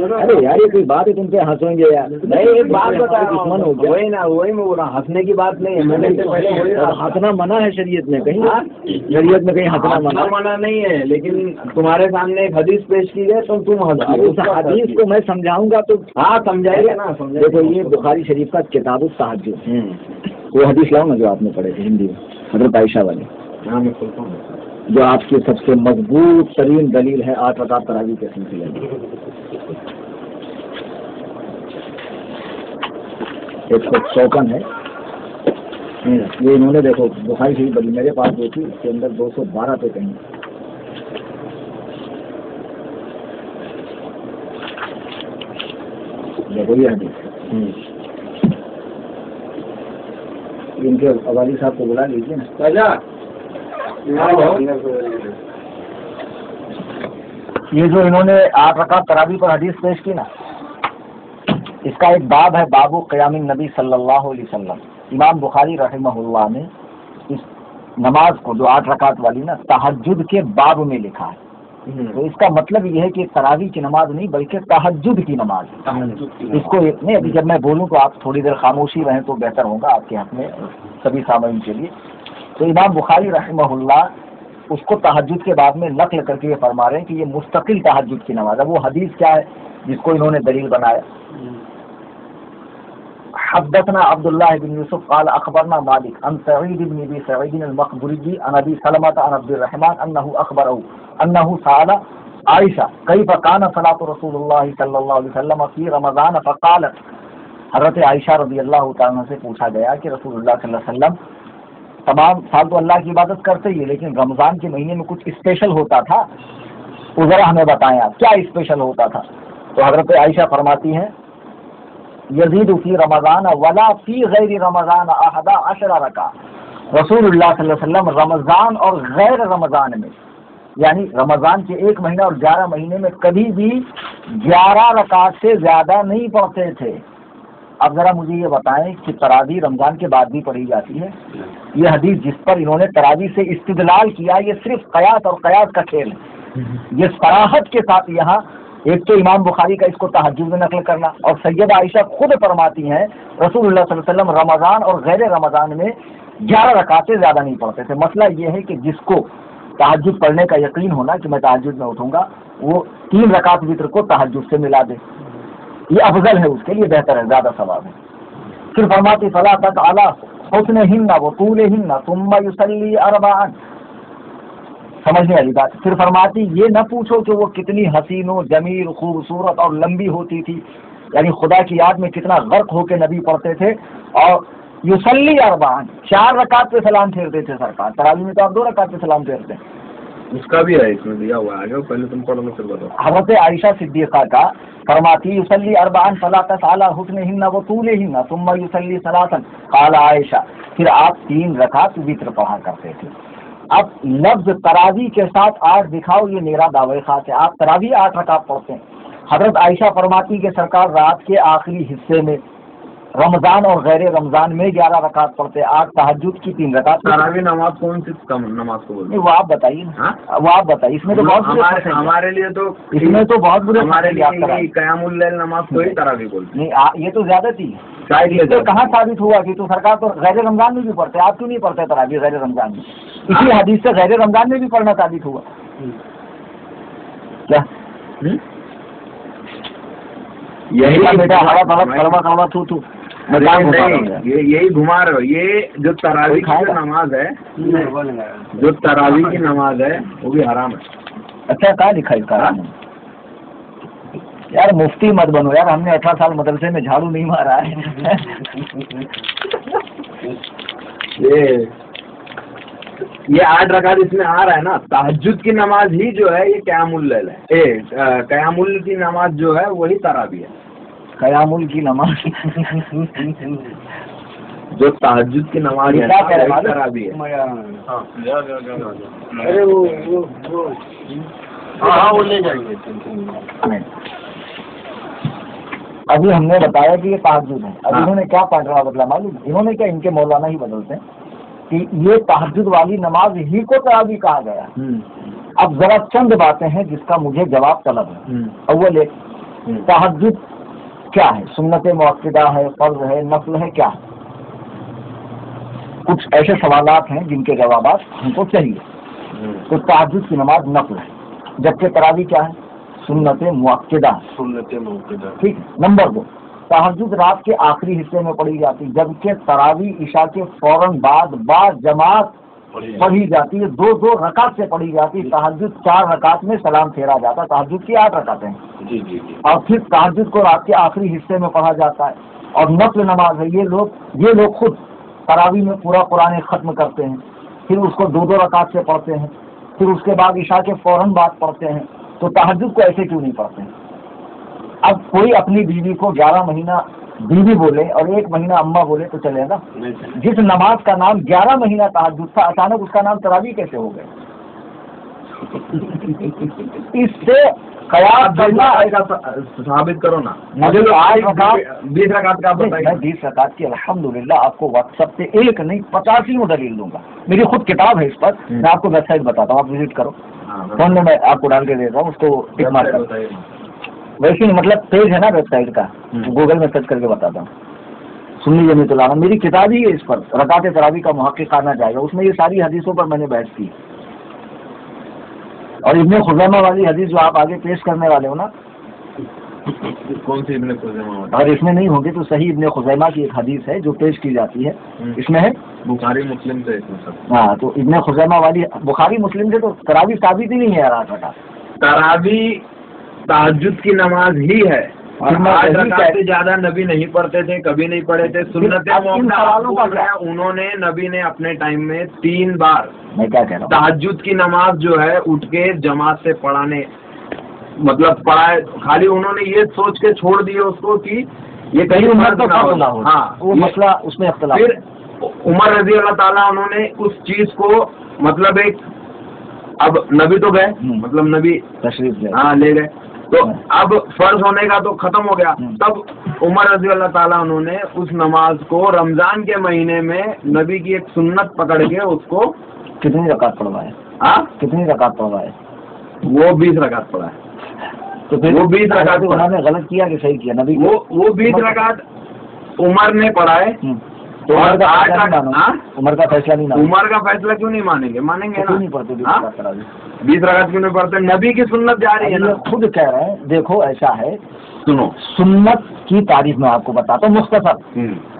ارے یار یہ کوئی بات ہے تم سے ہنسیں گے یار. نہیں, ایک بات بتا رہا ہوں, وہی نا وہی میں بول رہا ہوں, ہنسنے کی بات نہیں ہے. میں نے ہنسنا منع ہے شریعت میں, کہیں شریعت میں کہیں ہنسنا منع نہیں ہے, لیکن تمہارے سامنے ایک حدیث پیش کی جائے تو تم اس حدیث کو میں سمجھاؤں گا تو ہاں سمجھائے گا نا. دیکھو یہ بخاری شریف کا کتاب التہجد, وہ حدیث لاؤ نا جو آپ نے پڑھے تھے ہندی میں, حضرت عائشہ والی, جو آپ کی سب سے مضبوط ترین دلیل ہے 8 رکعت تراویح کے سلسلے میں. 154 ہے یہ, انہوں نے دیکھو بخاری شریف بلی میرے پاس جو تھی اس کے اندر 212 پہ کہیں. دیکھو یہ حدیث ان کے والد صاحب کو بلا لیجیے نا. یہ جو انہوں نے 8 رکعت تراویح پر حدیث پیش کی نا, اس کا ایک باب ہے, باب قیام النبی صلی اللہ علیہ وسلم. امام بخاری رحمہ اللہ نے اس نماز کو جو 8 رکعت والی نا تہجد کے باب میں لکھا ہے. تو اس کا مطلب یہ ہے کہ تراویح کی نماز نہیں بلکہ تہجد کی نماز ہے. اس کو نہیں, ابھی جب میں بولوں تو آپ تھوڑی دیر خاموشی رہیں تو بہتر ہوگا آپ کے حق میں, سبھی سامعین کے لیے. تو امام بخاری رحمہ اللہ اس کو تہجد کے بعد میں نقل کر کے یہ فرما رہے ہیں کہ یہ مستقل تہجد کی نماز ہے. وہ حدیث کیا ہے جس کو انہوں نے دلیل بنایا؟ حدثنا عبد الله بن يوسف قال اخبرنا مالك عن سعيد بن ابي سعيد المقبري عن ابي سلمة عن عبد الرحمن انه اخبره انه سأل عائشة كيف كان صلاة رسول الله صلى الله عليه وسلم في رمضان فقالت. حضرت عائشہ رضی اللہ تعالیٰ سے پوچھا گیا کہ رسول اللہ صلی اللہ علیہ وسلم تمام سال تو اللہ کی عبادت کرتے ہی, لیکن رمضان کے مہینے میں کچھ اسپیشل ہوتا تھا, وہ ذرا ہمیں بتائیں آپ کیا اسپیشل ہوتا تھا. تو حضرت عائشہ فرماتی ہیں یزید فی رمضان ولا فی غیر رمضان 11 رکعت. رسول اللہ صلی اللہ علیہ وسلم رمضان اور غیر رمضان میں, یعنی رمضان کے 1 مہینہ اور 11 مہینے میں کبھی بھی 11 رکعت سے زیادہ نہیں پڑھتے تھے. اب ذرا مجھے یہ بتائیں کہ تراویح رمضان کے بعد بھی پڑھی جاتی ہے؟ یہ حدیث جس پر انہوں نے تراویح سے استدلال کیا یہ صرف قیاس اور قیاس کا کھیل ہے. یہ صراحت کے ساتھ یہاں ایک تو امام بخاری کا اس کو تہجد میں نقل کرنا، اور سیدہ عائشہ خود فرماتی ہیں رسول اللہ صلی اللہ علیہ وسلم رمضان اور غیر رمضان میں 11 رکعت سے زیادہ نہیں پڑھتے تھے. مسئلہ یہ ہے کہ جس کو تہجد پڑھنے کا یقین ہونا کہ میں تہجد میں اٹھوں گا وہ 3 رکعت وتر کو تہجد سے ملا دے، یہ افضل ہے، اس کے لیے بہتر ہے، زیادہ ثواب ہے. پھر فرماتی فلا تک حسنہن وطولہن ثم یصلی اربعا، سمجھنے والی بات. پھر فرماتی یہ نہ پوچھو کہ وہ کتنی حسین و جمیل خوبصورت اور لمبی ہوتی تھی، یعنی خدا کی یاد میں کتنا غرق ہو کے نبی پڑھتے تھے. اور یصلی اربعا 4 رکعت پہ سلام پھیرتے تھے سرکار. تراویح میں تو آپ 2 رکعت پہ سلام پھیرتے ہیں. اس کا بھی ہے، اس میں دیا ہوا ہے، پہلے تم پڑھ لو پھر بتاؤ. حضرت عائشہ صدیقہ کا فرماتی یصلی اربعا فلا تسأل حسنہن وطولہن ثم یصلی ثلاثا قال عائشہ، پھر آپ 3 رکعت وتر پڑھا کرتے تھے. اب لفظ تراویح کے ساتھ 8 دکھاؤ، یہ میرا دعوی خاص ہے. آپ تراویح 8 رکعت پڑھتے ہیں. حضرت عائشہ فرماتی کہ سرکار رات کے آخری حصے میں رمضان اور غیر رمضان میں 11 رکعت پڑھتے، 8 تہجد کی 3 رکعت. تراویح نماز کون سی نماز کو بولتے ہیں؟ وہ آپ بتائیے نا، وہ آپ بتائیے. اس میں تو بہت ہمارے لیے تو اس میں تو بہت برے ہمارے لیے قیام اللیل نماز کو ہی تراویح بولتے ہیں. نہیں، یہ تو زیادہ تھی. تو کہاں ثابت ہوا کہ تو سرکار تو غیر رمضان میں بھی پڑھتے، آپ کیوں نہیں پڑھتے تراویح غیر رمضان میں؟ اسی حدیث سے غیر رمضان میں بھی پڑھنا ثابت ہوا کیا؟ یہی بیٹا تھو یہی گھما رہے ہو. یہ جو تراویح کی نماز ہے، جو تراویح کی نماز ہے وہ بھی حرام ہے. اچھا کہاں لکھا اس کا؟ یار مفتی مت بنو یار، ہم نے 18 سال مدرسے میں جھاڑو نہیں مارا ہے. یہ 8 رکعت اس میں آ رہا ہے نا. تہجد کی نماز ہی جو ہے یہ قیام اللیل ہے. قیام اللیل کی نماز جو ہے وہی تراویح ہے. قیام اللیل کی نماز جو تہجد کی نماز ہے تراویح ہے. ارے وہ لے جائیں گے. ابھی ہم نے بتایا کہ یہ تہجد ہے. اب انہوں نے کیا پڑھا بدلا معلوم؟ انہوں نے کیا، ان کے مولانا ہی بدلتے ہیں کہ یہ تہجد والی نماز ہی کو تراویح کہا گیا. اب ذرا چند باتیں ہیں جس کا مجھے جواب طلب ہے. اول ایک، تہجد کیا ہے؟ سنت مؤکدہ ہے، فرض ہے، نفل ہے، کیا ہے؟ کچھ ایسے سوالات ہیں جن کے جوابات ہم کو چاہیے. تو تہجد کی نماز نفل ہے، جبکہ تراویح کیا ہے؟ سنت مؤکدہ. ٹھیک ہے. نمبر 2، تہجد رات کے آخری حصے میں پڑھی جاتی، جبکہ تراویح عشاء کے فوراً بعد جماعت پڑھی جاتی ہے. 2 رکعت سے پڑھی جاتی. تہجد 4 رکعت میں سلام پھیرا جاتا. تہجد کی 8 رکعتیں ہیں. اور پھر تہجد کو رات کے آخری حصے میں پڑھا جاتا ہے. اور نفل نماز ہے. یہ لوگ خود تراویح میں پورا قرآن ختم کرتے ہیں، پھر اس کو 2 رکعت سے پڑھتے ہیں، پھر اس کے بعد عشاء کے فوراً بعد پڑھتے ہیں. تو تہجد کو ایسے کیوں نہیں پڑھتے ہیں؟ اب کوئی اپنی بیوی کو 11 مہینہ بیوی بولے اور 1 مہینہ اماں بولے تو چلے گا؟ جس نماز کا نام 11 مہینہ تہجد تھا، اچانک اس کا نام تراویح کیسے ہو گئے؟ اس سے قیاس کرنا ثابت کرو نا. مجھے 20 رکعت کا بتائیے. میں 20 رکعت کی الحمدللہ آپ کو واٹس ایپ پہ ایک نہیں 85 دلیل دوں گا. میری خود کتاب ہے اس پر. میں آپ کو ویب سائٹ بتاتا ہوں، آپ وزٹ کرو. فون میں آپ کو ڈال کے دیتا ہوں، اس کو ٹک مار کر. ویسے مطلب پیج ہے نا ویب سائٹ کا، گوگل میں سرچ کر کے بتاتا ہوں. سنی جمیعت علماء میری کتاب ہی ہے اس پر، رکعت تراویح کا محقق خانہ جائے گا. اس میں یہ ساری حدیثوں پر میں نے بحث کی. اور ابن خزیمہ والی حدیث جو آپ آگے پیش کرنے والے ہو نا، کون سی ابن خزیمہ؟ اور اس میں نہیں ہوگی تو صحیح ابن خزیمہ کی ایک حدیث ہے جو پیش کی جاتی ہے. اس میں ہے بخاری مسلم سے. ہاں، تو ابن خزیمہ والی بخاری مسلم سے تو تراویح ثابت ہی نہیں ہے. 8 رکعت تراویح تہجد کی نماز ہی ہے. اور 8 رکعت سے زیادہ نبی نہیں پڑھتے تھے، کبھی نہیں پڑھے تھے. سنت موقع انہوں نے نبی نے اپنے ٹائم میں 3 بار میں کیا کہہ رہا ہوں، تہجد کی نماز جو ہے اٹھ کے جماعت سے پڑھانے، مطلب پڑھائے. خالی انہوں نے یہ سوچ کے چھوڑ دیے اس کو کہ یہ کہیں عمر تو نہ ہو. ہاں، وہ مسئلہ اس میں اختلاف. پھر عمر رضی اللہ تعالیٰ انہوں نے اس چیز کو مطلب ایک، اب نبی تو گئے، مطلب نبی تشریف ہاں لے گئے. تو اب فرض ہونے کا تو ختم ہو گیا. تب عمر رضی اللہ تعالیٰ انہوں نے اس نماز کو رمضان کے مہینے میں نبی کی ایک سنت پکڑ کے اس کو کتنی رکعت پڑھوائے؟ ہاں کتنی رکعت پڑھوائے؟ وہ 20 رکعت پڑھا ہے. تو پھر وہ 20 رکعت انہوں نے غلط کیا کہ صحیح کیا؟ نبی وہ 20 رکعت عمر نے پڑھائے. تو اور آج عمر کا فیصلہ نہیں مانو. عمر کا فیصلہ کیوں نہیں مانیں گے؟ مانیں گے نا. نہیں پڑھتے 20 رکعت کیوں نہیں پڑھتے؟ نبی کی سنت جاری ہے نا. خود کہہ رہے ہیں. دیکھو ایسا ہے، سنو سنت کی تعریف میں آپ کو بتاتا ہوں مختصر،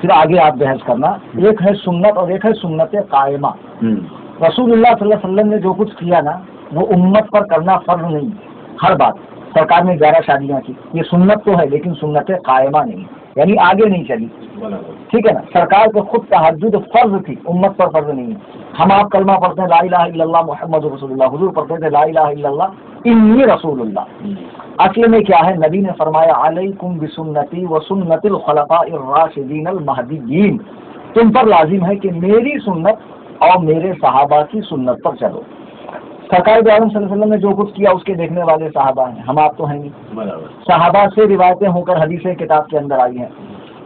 پھر آگے آپ بحث کرنا. ایک ہے سنت اور ایک ہے سنت قائمہ. رسول اللہ صلی اللہ علیہ وسلم نے جو کچھ کیا نا وہ امت پر کرنا فرض نہیں. ہر بات سرکار نے 11 شادیاں کی، یہ سنت تو ہے لیکن سنت قائمہ نہیں، یعنی آگے نہیں چلی. ٹھیک ہے نا. سرکار کو خود تہجد فرض تھی، امت پر فرض نہیں ہے. ہم آپ کلمہ پڑھتے ہیں لا الہ الا اللہ محمد رسول اللہ، حضور پڑھتے تھے لا الہ الا اللہ انی رسول اللہ. اصل میں کیا ہے؟ نبی نے فرمایا علیکم بسنتی و سنت الخلفاء الراشدین المہدیین، تم پر لازم ہے کہ میری سنت اور میرے صحابہ کی سنت پر چلو. سرکار دو عالم صلی اللہ علیہ وسلم نے جو کچھ کیا اس کے دیکھنے والے صحابہ ہیں، ہم آپ تو ہیں نہیں. صحابہ سے روایتیں ہو کر حدیثیں کتاب کے اندر آئی ہیں.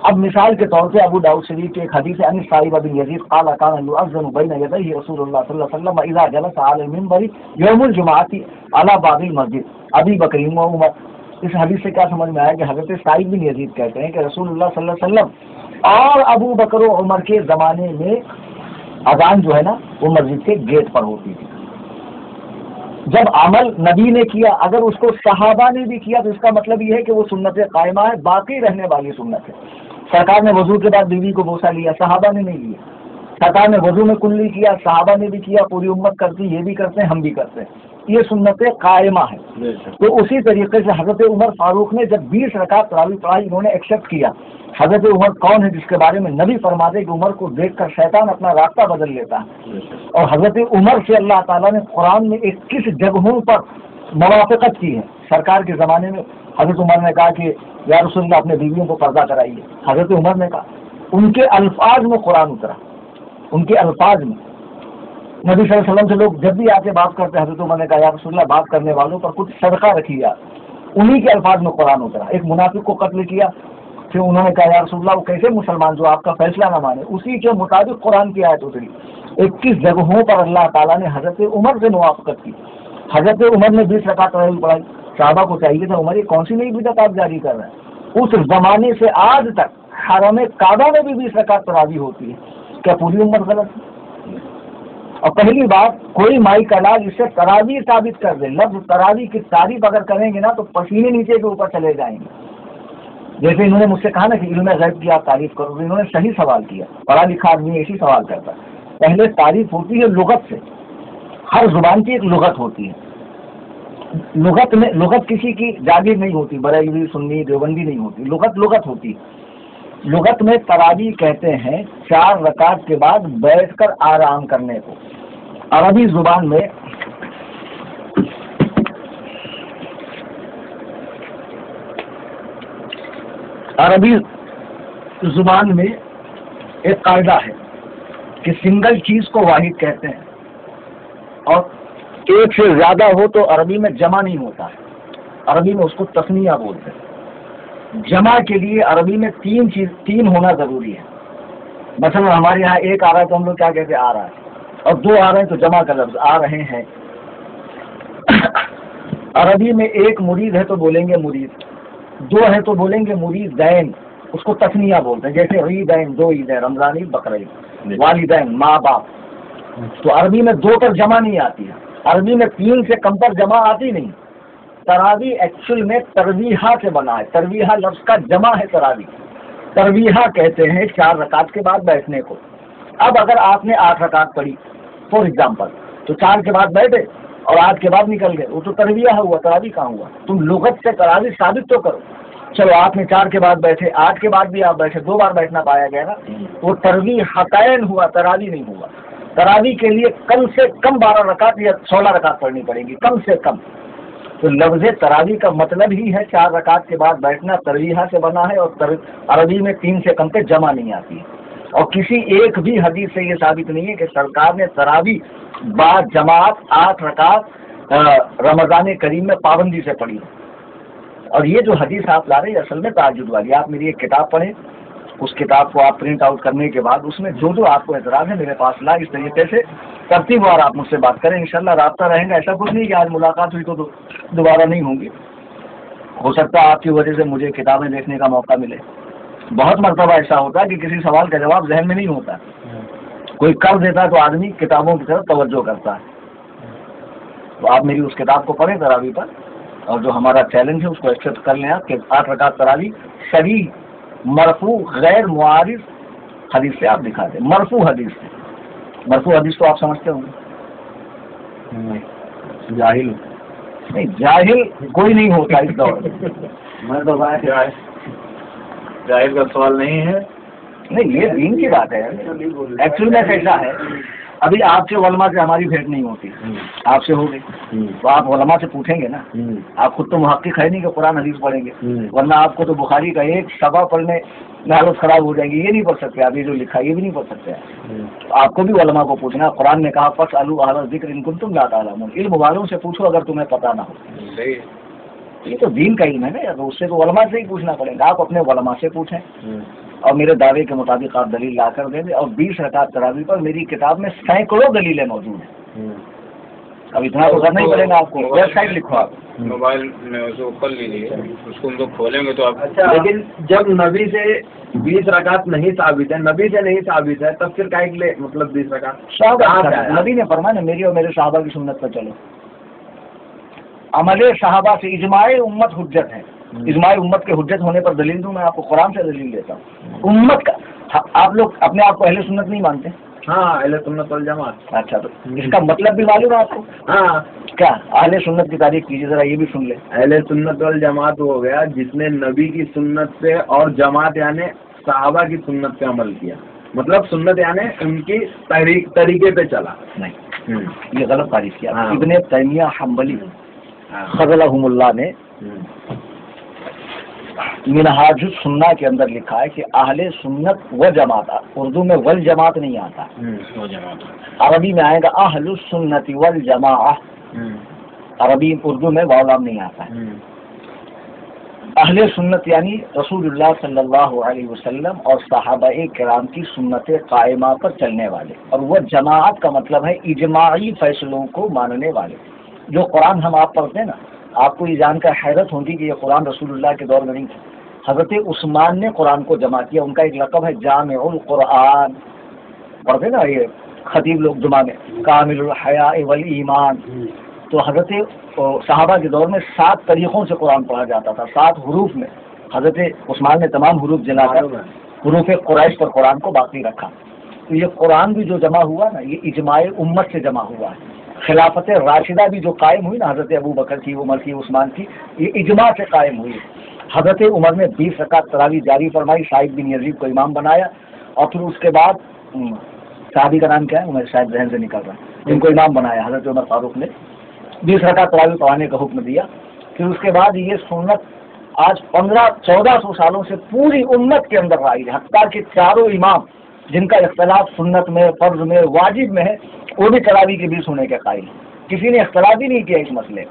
اب مثال کے طور پہ ابو داؤد شریف کی ایک حدیث ہے ان صاحب بن یزید قال كان يؤذن بين يديه رسول الله صلی اللہ علیہ وسلم اذا جلس على المنبر يوم الجمعه على باب المسجد. ابی بکر و عمر. اس حدیث سے کیا سمجھ میں آیا کہ حضرت سعید بن یزید کہتے ہیں کہ رسول اللہ صلی اللہ علیہ وسلم اور ابو بکر و عمر کے زمانے میں اذان جو ہے نا وہ مسجد کے گیٹ پر ہوتی تھی. جب عمل نبی نے کیا اگر اس کو صحابہ نے بھی کیا تو اس کا مطلب یہ ہے کہ وہ سنت قائمہ ہے، باقی رہنے والی سنت ہے. سرکار نے وضو کے بعد بیوی کو بوسہ لیا، صحابہ نے نہیں لیا. سرکار نے وضو میں کلی کیا، صحابہ نے بھی کیا، پوری امت کرتی، یہ بھی کرتے ہیں، ہم بھی کرتے ہیں. یہ سنت قائمہ ہے. تو اسی طریقے سے حضرت عمر فاروق نے جب 20 رکعت تراویح پڑھائی انہوں نے ایکسیپٹ کیا. حضرت عمر کون ہے جس کے بارے میں نبی فرماتے کہ عمر کو دیکھ کر شیطان اپنا راستہ بدل لیتا ہے. اور حضرت عمر سے اللہ تعالیٰ نے قرآن میں 21 جگہوں پر موافقت کی ہے. سرکار کے زمانے میں حضرت عمر نے کہا کہ یا رسول اللہ اپنے بیویوں کو پردہ کرائیے. حضرت عمر نے کہا، ان کے الفاظ میں قرآن اترا، ان کے الفاظ میں. نبی صلی اللہ علیہ وسلم سے لوگ جب بھی آ کے بات کرتے حضرت عمر نے کہا یا رسول اللہ بات کرنے والوں پر کچھ صدقہ رکھیے. انہی کے الفاظ میں قرآن اترا. ایک منافق کو قتل کیا، پھر انہوں نے کہا یا رسول اللہ وہ کیسے مسلمان جو آپ کا فیصلہ نہ مانے. اسی کے مطابق قرآن کی آیت اتری. 21 جگہوں پر اللہ تعالیٰ نے حضرت عمر سے موافقت کی. حضرت عمر نے 20 رکعت تراویح پڑھائی. صحابہ کو چاہیے تھا عمر یہ کون سی نئی بدعت آپ جاری کر رہے ہیں. اس زمانے سے آج تک حرم کعبہ میں بھی 20 رکعت تراویح ہوتی ہے. کیا پوری امت غلط ہے؟ اور پہلی بات کوئی مائی کا علاج اس سے تراویح ثابت کر دے. لفظ تراویح کی تعریف اگر کریں گے نا تو پسینے نیچے کے اوپر چلے جائیں گے. جیسے انہوں نے مجھ سے کہا نا کہ علم غیب کی آپ تعریف کرو، انہوں نے صحیح سوال کیا. پڑھا لکھا آدمی ایسی سوال کرتا ہے. پہلے تعریف ہوتی ہے لغت سے. ہر زبان کی ایک لغت ہوتی ہے. لغت کسی کی جاگیر نہیں ہوتی، بریلوی سنی دیوبندی نہیں ہوتی. لغت ہوتی ہے. لغت میں تراویح کہتے ہیں 4 رکعت کے بعد بیٹھ کر آرام کرنے کو. عربی زبان میں ایک قاعدہ ہے کہ سنگل چیز کو واحد کہتے ہیں اور ایک سے زیادہ ہو تو عربی میں جمع نہیں ہوتا ہے. عربی میں اس کو تثنیہ بولتے ہیں. جمع کے لیے عربی میں 3 ہونا ضروری ہے. مثلا ہمارے یہاں ایک آ رہا ہے تو ہم لوگ کیا کہتے ہیں آ رہا ہے، اور 2 آ رہے ہیں تو جمع کا لفظ آ رہے ہیں. عربی میں ایک مرید ہے تو بولیں گے مرید، 2 ہے تو بولیں گے مریدین، اس کو تثنیہ بولتے ہیں. جیسے عیدین 2 عیدیں، رمضان عید، بقرہ عید، والدین ماں باپ. تو عربی میں 2 پر جمع نہیں آتی ہے. عربی میں 3 سے کم پر جمع آتی نہیں. تراویح ایکچوئل میں ترویحہ سے بنا ہے. ترویحہ لفظ کا جمع ہے تراویح. ترویحہ کہتے ہیں 4 رکعت کے بعد بیٹھنے کو. اب اگر آپ نے 8 رکعت پڑھی فور ایگزامپل تو 4 کے بعد بیٹھے اور 8 کے بعد نکل گئے، وہ تو ترویحہ ہوا، تراویح کہاں ہوا؟ تم لغت سے تراویح ثابت تو کرو. چلو آپ نے 4 کے بعد بیٹھے، 8 کے بعد بھی آپ بیٹھے، 2 بار بیٹھنا پایا گیا نا، وہ ترویحتین ہوا، تراویح نہیں ہوا. تراویح کے لیے کم سے کم 12 رکعت یا 16 رکعت پڑھنی پڑے گی کم سے کم. تو لفظ تراویح کا مطلب ہی ہے 4 رکعت کے بعد بیٹھنا. ترویحہ سے بنا ہے اور عربی میں 3 سے کم پہ جمع نہیں آتی ہے. اور کسی ایک بھی حدیث سے یہ ثابت نہیں ہے کہ سرکار نے تراویح بعد جماعت 8 رکعت رمضان کریم میں پابندی سے پڑھی. اور یہ جو حدیث آپ لا رہے ہیں اصل میں تعجب والی. آپ میری ایک کتاب پڑھیں, اس کتاب کو آپ پرنٹ آؤٹ کرنے کے بعد اس میں جو آپ کو اعتراض ہے میرے پاس لا, اس طریقے سے ترتیب وار آپ مجھ سے بات کریں. انشاءاللہ رابطہ رہیں گا. ایسا کچھ نہیں کہ آج ملاقات ہوئی تو دوبارہ نہیں ہوں گی. ہو سکتا ہے آپ کی وجہ سے مجھے کتابیں دیکھنے کا موقع ملے. بہت مرتبہ ایسا ہوتا ہے کہ کسی سوال کا جواب ذہن میں نہیں ہوتا, کوئی کر دیتا ہے تو آدمی کتابوں کی طرف توجہ کرتا ہے. تو آپ میری اس کتاب کو پڑھیں تراویح پر, اور جو ہمارا چیلنج ہے اس کو ایکسیپٹ کر لیں آپ کہ 8 رکعت تراویح صحیح مرفوع غیر معارض حدیث سے آپ دکھا دیں. مرفوع حدیث سے. مرفوع حدیث تو آپ سمجھتے ہوں گے. جاہل نہیں, جاہل کوئی نہیں ہوتا اس دور میں تو جاہل کا سوال نہیں ہے. نہیں, یہ دین کی بات ہے. ایکچوئل میں ایسا ہے, ابھی آپ کے علماء سے ہماری بھیٹ نہیں ہوتی, آپ سے ہو گئی تو آپ علماء سے پوچھیں گے نا. آپ خود تو محقق ہے نہیں کہ قرآن حدیث پڑھیں گے, ورنہ آپ کو تو بخاری کا ایک صفحہ پڑھنے میں حالت خراب ہو جائے گی. یہ نہیں پڑھ سکتے آپ, یہ جو لکھا یہ بھی نہیں پڑھ سکتے. آپ کو بھی علماء کو پوچھنا. قرآن نے کہا فاسألوا اہل الذکر ان کنتم لا تعلمون, علم والوں سے پوچھو اگر تمہیں پتہ نہ ہو. یہ تو دین کا علم ہے نا, یا تو اس سے تو علماء سے ہی پوچھنا پڑے گا. آپ اپنے علماء سے پوچھیں اور میرے دعوے کے مطابق آپ دلیل لا کر دیں دیں. اور 20 رکعت تراویح پر میری کتاب میں سینکڑوں دلیلیں موجود ہیں. اب اتنا تو کرنا ہی پڑے گا آپ کو. ویب سائٹ لکھو آپ, موبائل میں اسے کر لیجیے, اس کو ہم لوگ کھولیں گے تو آپ. اچھا, لیکن جب نبی سے 20 رکعت نہیں ثابت ہے, نبی سے نہیں ثابت ہے, تب پھر کائے کے لیے مطلب 20 رکعت صحابہ نبی نے فرمایا نا میری اور میرے صحابہ کی سنت پر چلو. عمل صحابہ سے اجماع امت حجت ہے. اجماع امت کے حجت ہونے پر دلیل دوں میں آپ کو, قرآن سے دلیل دیتا ہوں. امت کا آپ لوگ اپنے آپ کو اہل سنت نہیں مانتے؟ ہاں, اہل سنت والجماعت. اچھا, تو اس کا مطلب بھی معلوم ہے آپ کو؟ ہاں, کیا اہل سنت کی تعریف کیجیے ذرا, یہ بھی سن لیں. اہل سنت والجماعت ہو گیا جس نے نبی کی سنت پہ اور جماعت یعنی صحابہ کی سنت پہ عمل کیا. مطلب سنت یعنی ان کی طریقے پہ چلا. نہیں, یہ غلط تعریف کیا. ابن تیمیہ حنبلی فضلہم اللہ نے منہاج السنہ کے اندر لکھا ہے کہ اہل سنت و جماعت, اردو میں ول جماعت نہیں آتا, عربی میں آئے گا اہل السنت والجماعہ. عربی اردو میں واو لام نہیں آتا ہے. اہل سنت یعنی رسول اللہ صلی اللہ علیہ وسلم اور صحابہ کرام کی سنت قائمہ پر چلنے والے. اور وہ جماعت کا مطلب ہے اجماعی فیصلوں کو ماننے والے. جو قرآن ہم آپ پڑھتے ہیں نا, آپ کو یہ جان کر حیرت ہوگی کہ یہ قرآن رسول اللہ کے دور میں نہیں تھا. حضرت عثمان نے قرآن کو جمع کیا. ان کا ایک لقب ہے جامع القرآن. پڑھتے نا یہ خطیب لوگ جمعہ میں, کامل الحیاء والایمان. تو حضرت صحابہ کے دور میں 7 طریقوں سے قرآن پڑھا جاتا تھا, 7 حروف میں. حضرت عثمان نے تمام حروف جلا کر حروف قریش پر قرآن کو باقی رکھا. تو یہ قرآن بھی جو جمع ہوا نا, یہ اجماع امت سے جمع ہوا ہے. خلافت راشدہ بھی جو قائم ہوئی نا, حضرت ابو بکر کی, عمر کی, عثمان کی, یہ اجماع سے قائم ہوئی. حضرت عمر نے 20 رکعت تراویح جاری فرمائی, سعید بن یزید کو امام بنایا, اور پھر اس کے بعد صحابی کا نام کیا ہے, عمر شاید ذہن سے نکل رہا ہے, جن کو امام بنایا حضرت عمر فاروق نے 20 رکعت تراویح پڑھانے کا حکم دیا. پھر اس کے بعد یہ سنت آج 1500-1400 سالوں سے پوری امت کے اندر رائج ہے. حتیٰ کہ چاروں امام جن کا اختلاف سنت میں, فرض میں, واجب میں ہے, وہ بھی تراویح کے 20 ہونے کے قائل. کسی نے اختلاف ہی نہیں کیا اس مسئلے.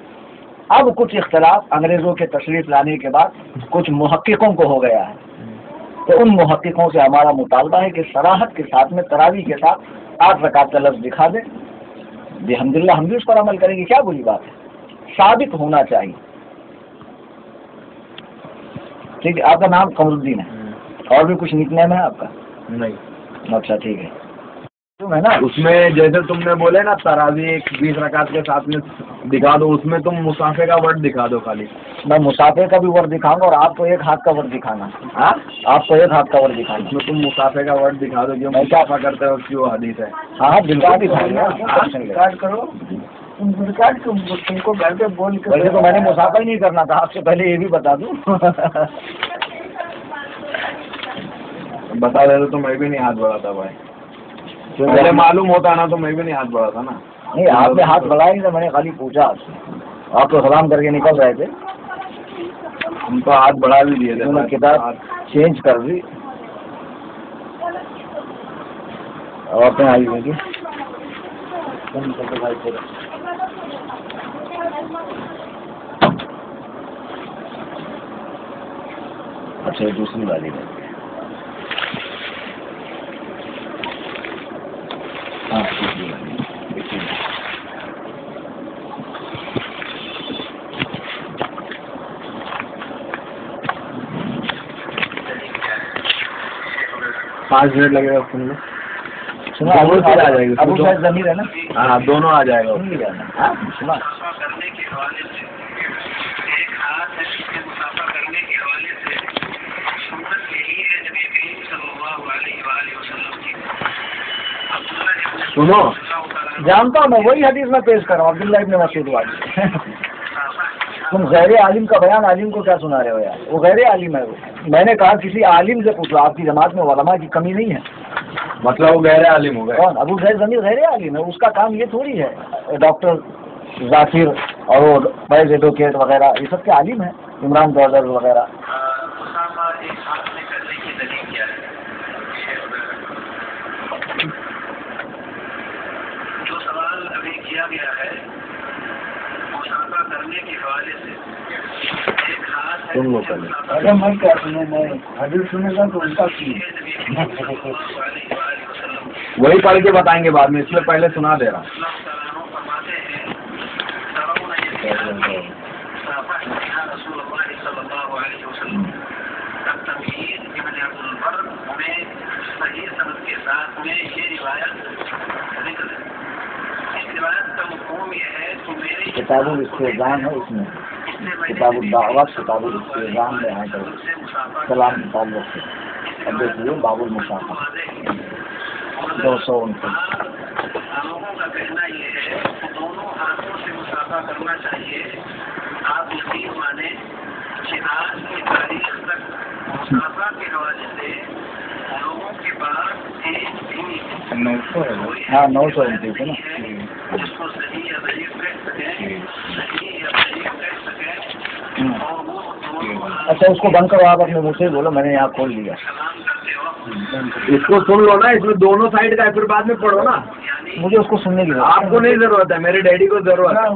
اب کچھ اختلاف انگریزوں کے تشریف لانے کے بعد کچھ محققوں کو ہو گیا ہے. تو ان محققوں سے ہمارا مطالبہ ہے کہ صراحت کے ساتھ میں تراویح کے ساتھ 8 رکعت کا لفظ دکھا دیں. الحمدللہ ہم بھی اس پر عمل کریں گے. کیا بری بات ہے, ثابت ہونا چاہیے. ٹھیک ہے, آپ کا نام قمر الدین ہے, اور بھی کچھ نک نیم ہے آپ کا؟ نہیں. اچھا ٹھیک ہے. ہے نا اس میں جیسے تم نے بولے نا تراویح 20 رکعت کے ساتھ میں دکھا دو, اس میں تم مسافے کا ورڈ دکھا دو خالی. میں مسافے کا بھی ورڈ دکھاؤں گا, اور آپ کو 1 ہاتھ کا ورڈ دکھانا. ہاں, آپ کو 1 ہاتھ کا ورڈ دکھانا. اس میں تم مسافے کا ورڈ دکھا دو, جو میں کیا کرتے ہو اس کی وہ حدیث ہے. ہاں بالکل دکھائیں گے. ریکارڈ کرو, ریکارڈ تم کو گھر پہ بول کے. ویسے تو میں نے مسافہ ہی نہیں کرنا تھا, آپ سے پہلے یہ بھی بتا دوں. بتا دے تو میں بھی نہیں ہاتھ بڑھاتا بھائی. پہلے معلوم ہوتا نا تو میں بھی نہیں ہاتھ بڑھاتا نا. نہیں, آپ نے ہاتھ بڑھایا نہیں تھا, میں نے خالی پوچھا آپ سے. آپ تو سلام کر کے نکل رہے تھے. ہم تو ہاتھ بڑھا بھی دیے تھے. کتاب چینج کر دی, عورتیں آئی ہوئی تھی. اچھا یہ دوسری والی ہے. ہاں دوسری والی دیکھیے. پانچ منٹ لگے گا فون میں. سنا ابو سے آ جائے گی. ابو شاید ضمیر ہے نا. ہاں دونوں آ جائے گا. سن لیا نا. ہاں سنا. کرنے کے حوالے سے ایک ہاتھ ہے جس سے مسافہ کرنے کے حوالے سے سنت یہی ہے نبی کریم صلی اللہ علیہ وآلہ وسلم کی. سنو جانتا ہوں میں وہی حدیث میں پیش کر رہا ہوں عبداللہ ابن مسعود والی. تم غیر عالم کا بیان عالم کو کیا سنا رہے ہو یار؟ وہ غیر عالم ہے. وہ میں نے کہا کسی عالم سے پوچھو. آپ کی جماعت میں علماء کی کمی نہیں ہے. مطلب وہ غیر عالم ہو گئے. کون؟ ابو زید ضمیر غیر عالم ہے. اس کا کام یہ تھوڑی ہے ڈاکٹر ذاکر اور وہ فیض ایڈوکیٹ وغیرہ یہ سب کے عالم ہیں. عمران بردر وغیرہ. جو سوال ابھی کیا گیا ہے مسافہ کرنے کے حوالے سے ایک ہاتھ ہے. تم لوگ پہلے اگر میں کیا سنوں میں حدیث سنے گا تو ان کا کی وہی پڑھ کے بتائیں گے بعد میں, اس لیے پہلے سنا دے رہا ہوں. صحیح سند کے ساتھ میں یہ روایت ذکر ہے. اس روایت کا مفہوم یہ ہے کہ میرے کتاب الاستئذان ہے اس میں. کتاب الدعوت کتاب الاستئذان میں ہے تو سلام کے تعلق سے. اب دیکھیے باب المصافحہ 229. لوگوں کا کہنا یہ ہے کہ دونوں ہاتھوں سے مسافہ کرنا چاہیے. آپ یقین مانیں کہ آج کی تاریخ تک مسافہ کے حوالے سے لوگوں کے پاس ایک بھی ہاں 929 ہے نا. جس کو صحیح یا ضعیف کہہ سکیں, صحیح یا ضعیف کہہ سکیں. اور وہ دونوں اچھا اس کو بند کرو آپ اپنے منہ سے بولو. میں نے یہاں کھول لیا. سلام کرتے وقت اس کو سن لو نا, اس میں دونوں سائڈ کا ہے, پھر بعد میں پڑھو نا. مجھے اس کو سننے کی آپ کو نہیں ضرورت ہے, میرے ڈیڈی کو ضرورت ہے.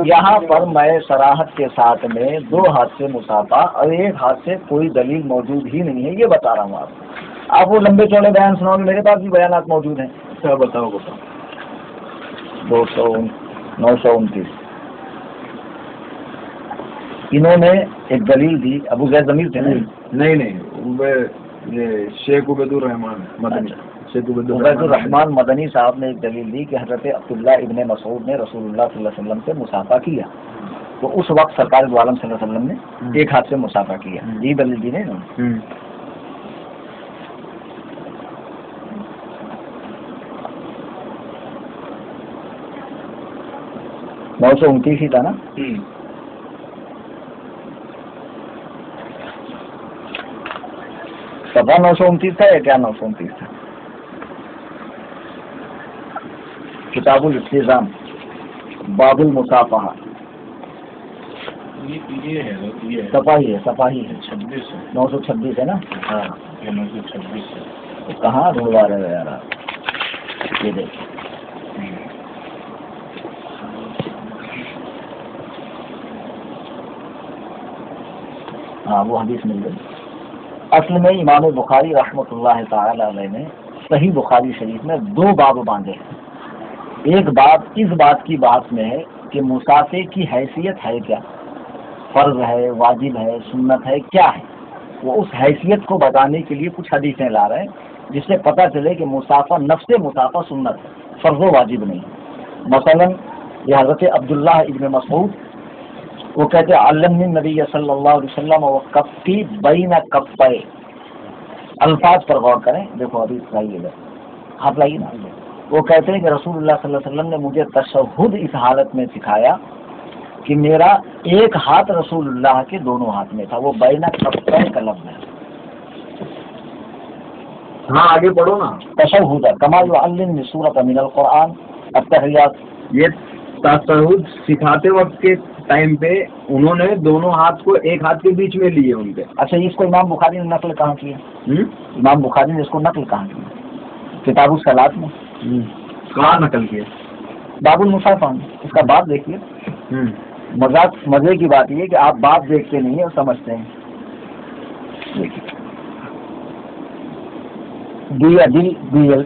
یہاں پر میں صراحت کے ساتھ میں 2 ہاتھ سے مسافہ اور 1 ہاتھ سے کوئی دلیل موجود ہی نہیں ہے یہ بتا رہا ہوں. آپ وہ لمبے چوڑے بیان سناؤ گے, میرے پاس بھی بیانات موجود ہیں. اچھا بتاؤ 929. انہوں نے ایک دلیل دی. ابو زید ضمیر تھے نا. نہیں یہ شیخ عبید الرحمان مدنی. شیخ عبید الرحمان مدنی صاحب نے ایک دلیل دی کہ حضرت عبداللہ ابن مسعود نے رسول اللہ صلی اللہ علیہ وسلم سے مسافہ کیا. تو اس وقت سرکار دو عالم صلی اللہ علیہ وسلم نے 1 ہاتھ سے مسافہ کیا. یہ دلیل دی نہیں نا. 929 ہی تھا نا. صفحہ 929 تھا یا کیا 929 تھا؟ کتاب الاستئذان باب المصافحہ. صفحہ ہی ہے 926 ہے نا. ہاں 926 کہاں ڈھونڈوا رہے ہو یار آپ؟ یہ دیکھیں ہاں وہ حدیث مل گئی. اصل میں امام بخاری رحمۃ اللہ تعالی علیہ نے صحیح بخاری شریف میں 2 باب باندھے ہیں. ایک باب اس بات کی بات میں ہے کہ مسافے کی حیثیت ہے کیا, فرض ہے, واجب ہے, سنت ہے, کیا ہے. وہ اس حیثیت کو بتانے کے لیے کچھ حدیثیں لا رہے ہیں جس سے پتہ چلے کہ مسافہ نفس مسافہ سنت ہے, فرض و واجب نہیں. مثلا یہ حضرت عبداللہ ابن مسعود وہ کہتے علمنی نبی صلی اللہ علیہ وسلم و کفی بین کفے. الفاظ پر غور کریں. دیکھو ابھی لائیے گا, ہاتھ لائیے نا. وہ کہتے ہیں کہ رسول اللہ صلی اللہ علیہ وسلم نے مجھے تشہد اس حالت میں سکھایا کہ میرا 1 ہاتھ رسول اللہ کے دونوں ہاتھ میں تھا. وہ بین کفے کا لفظ ہے. ہاں آگے پڑھو نا. تشہد کما یعلم سورۃ من القرآن التحیات. یہ تشہد سکھاتے وقت کے ٹائم پہ انہوں نے دونوں ہاتھ کو 1 ہاتھ کے بیچ میں لیے ان کے. اچھا اس کو امام بخاری نے نقل کہاں کی ہے؟ امام بخاری نے اس کو نقل کہاں کی؟ کتاب الصلاۃ میں. کہاں نقل کیا؟ باب المصافحہ میں. اس کا باب دیکھیے. مزے کی بات یہ کہ آپ باب دیکھتے نہیں ہیں اور سمجھتے ہیں.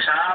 4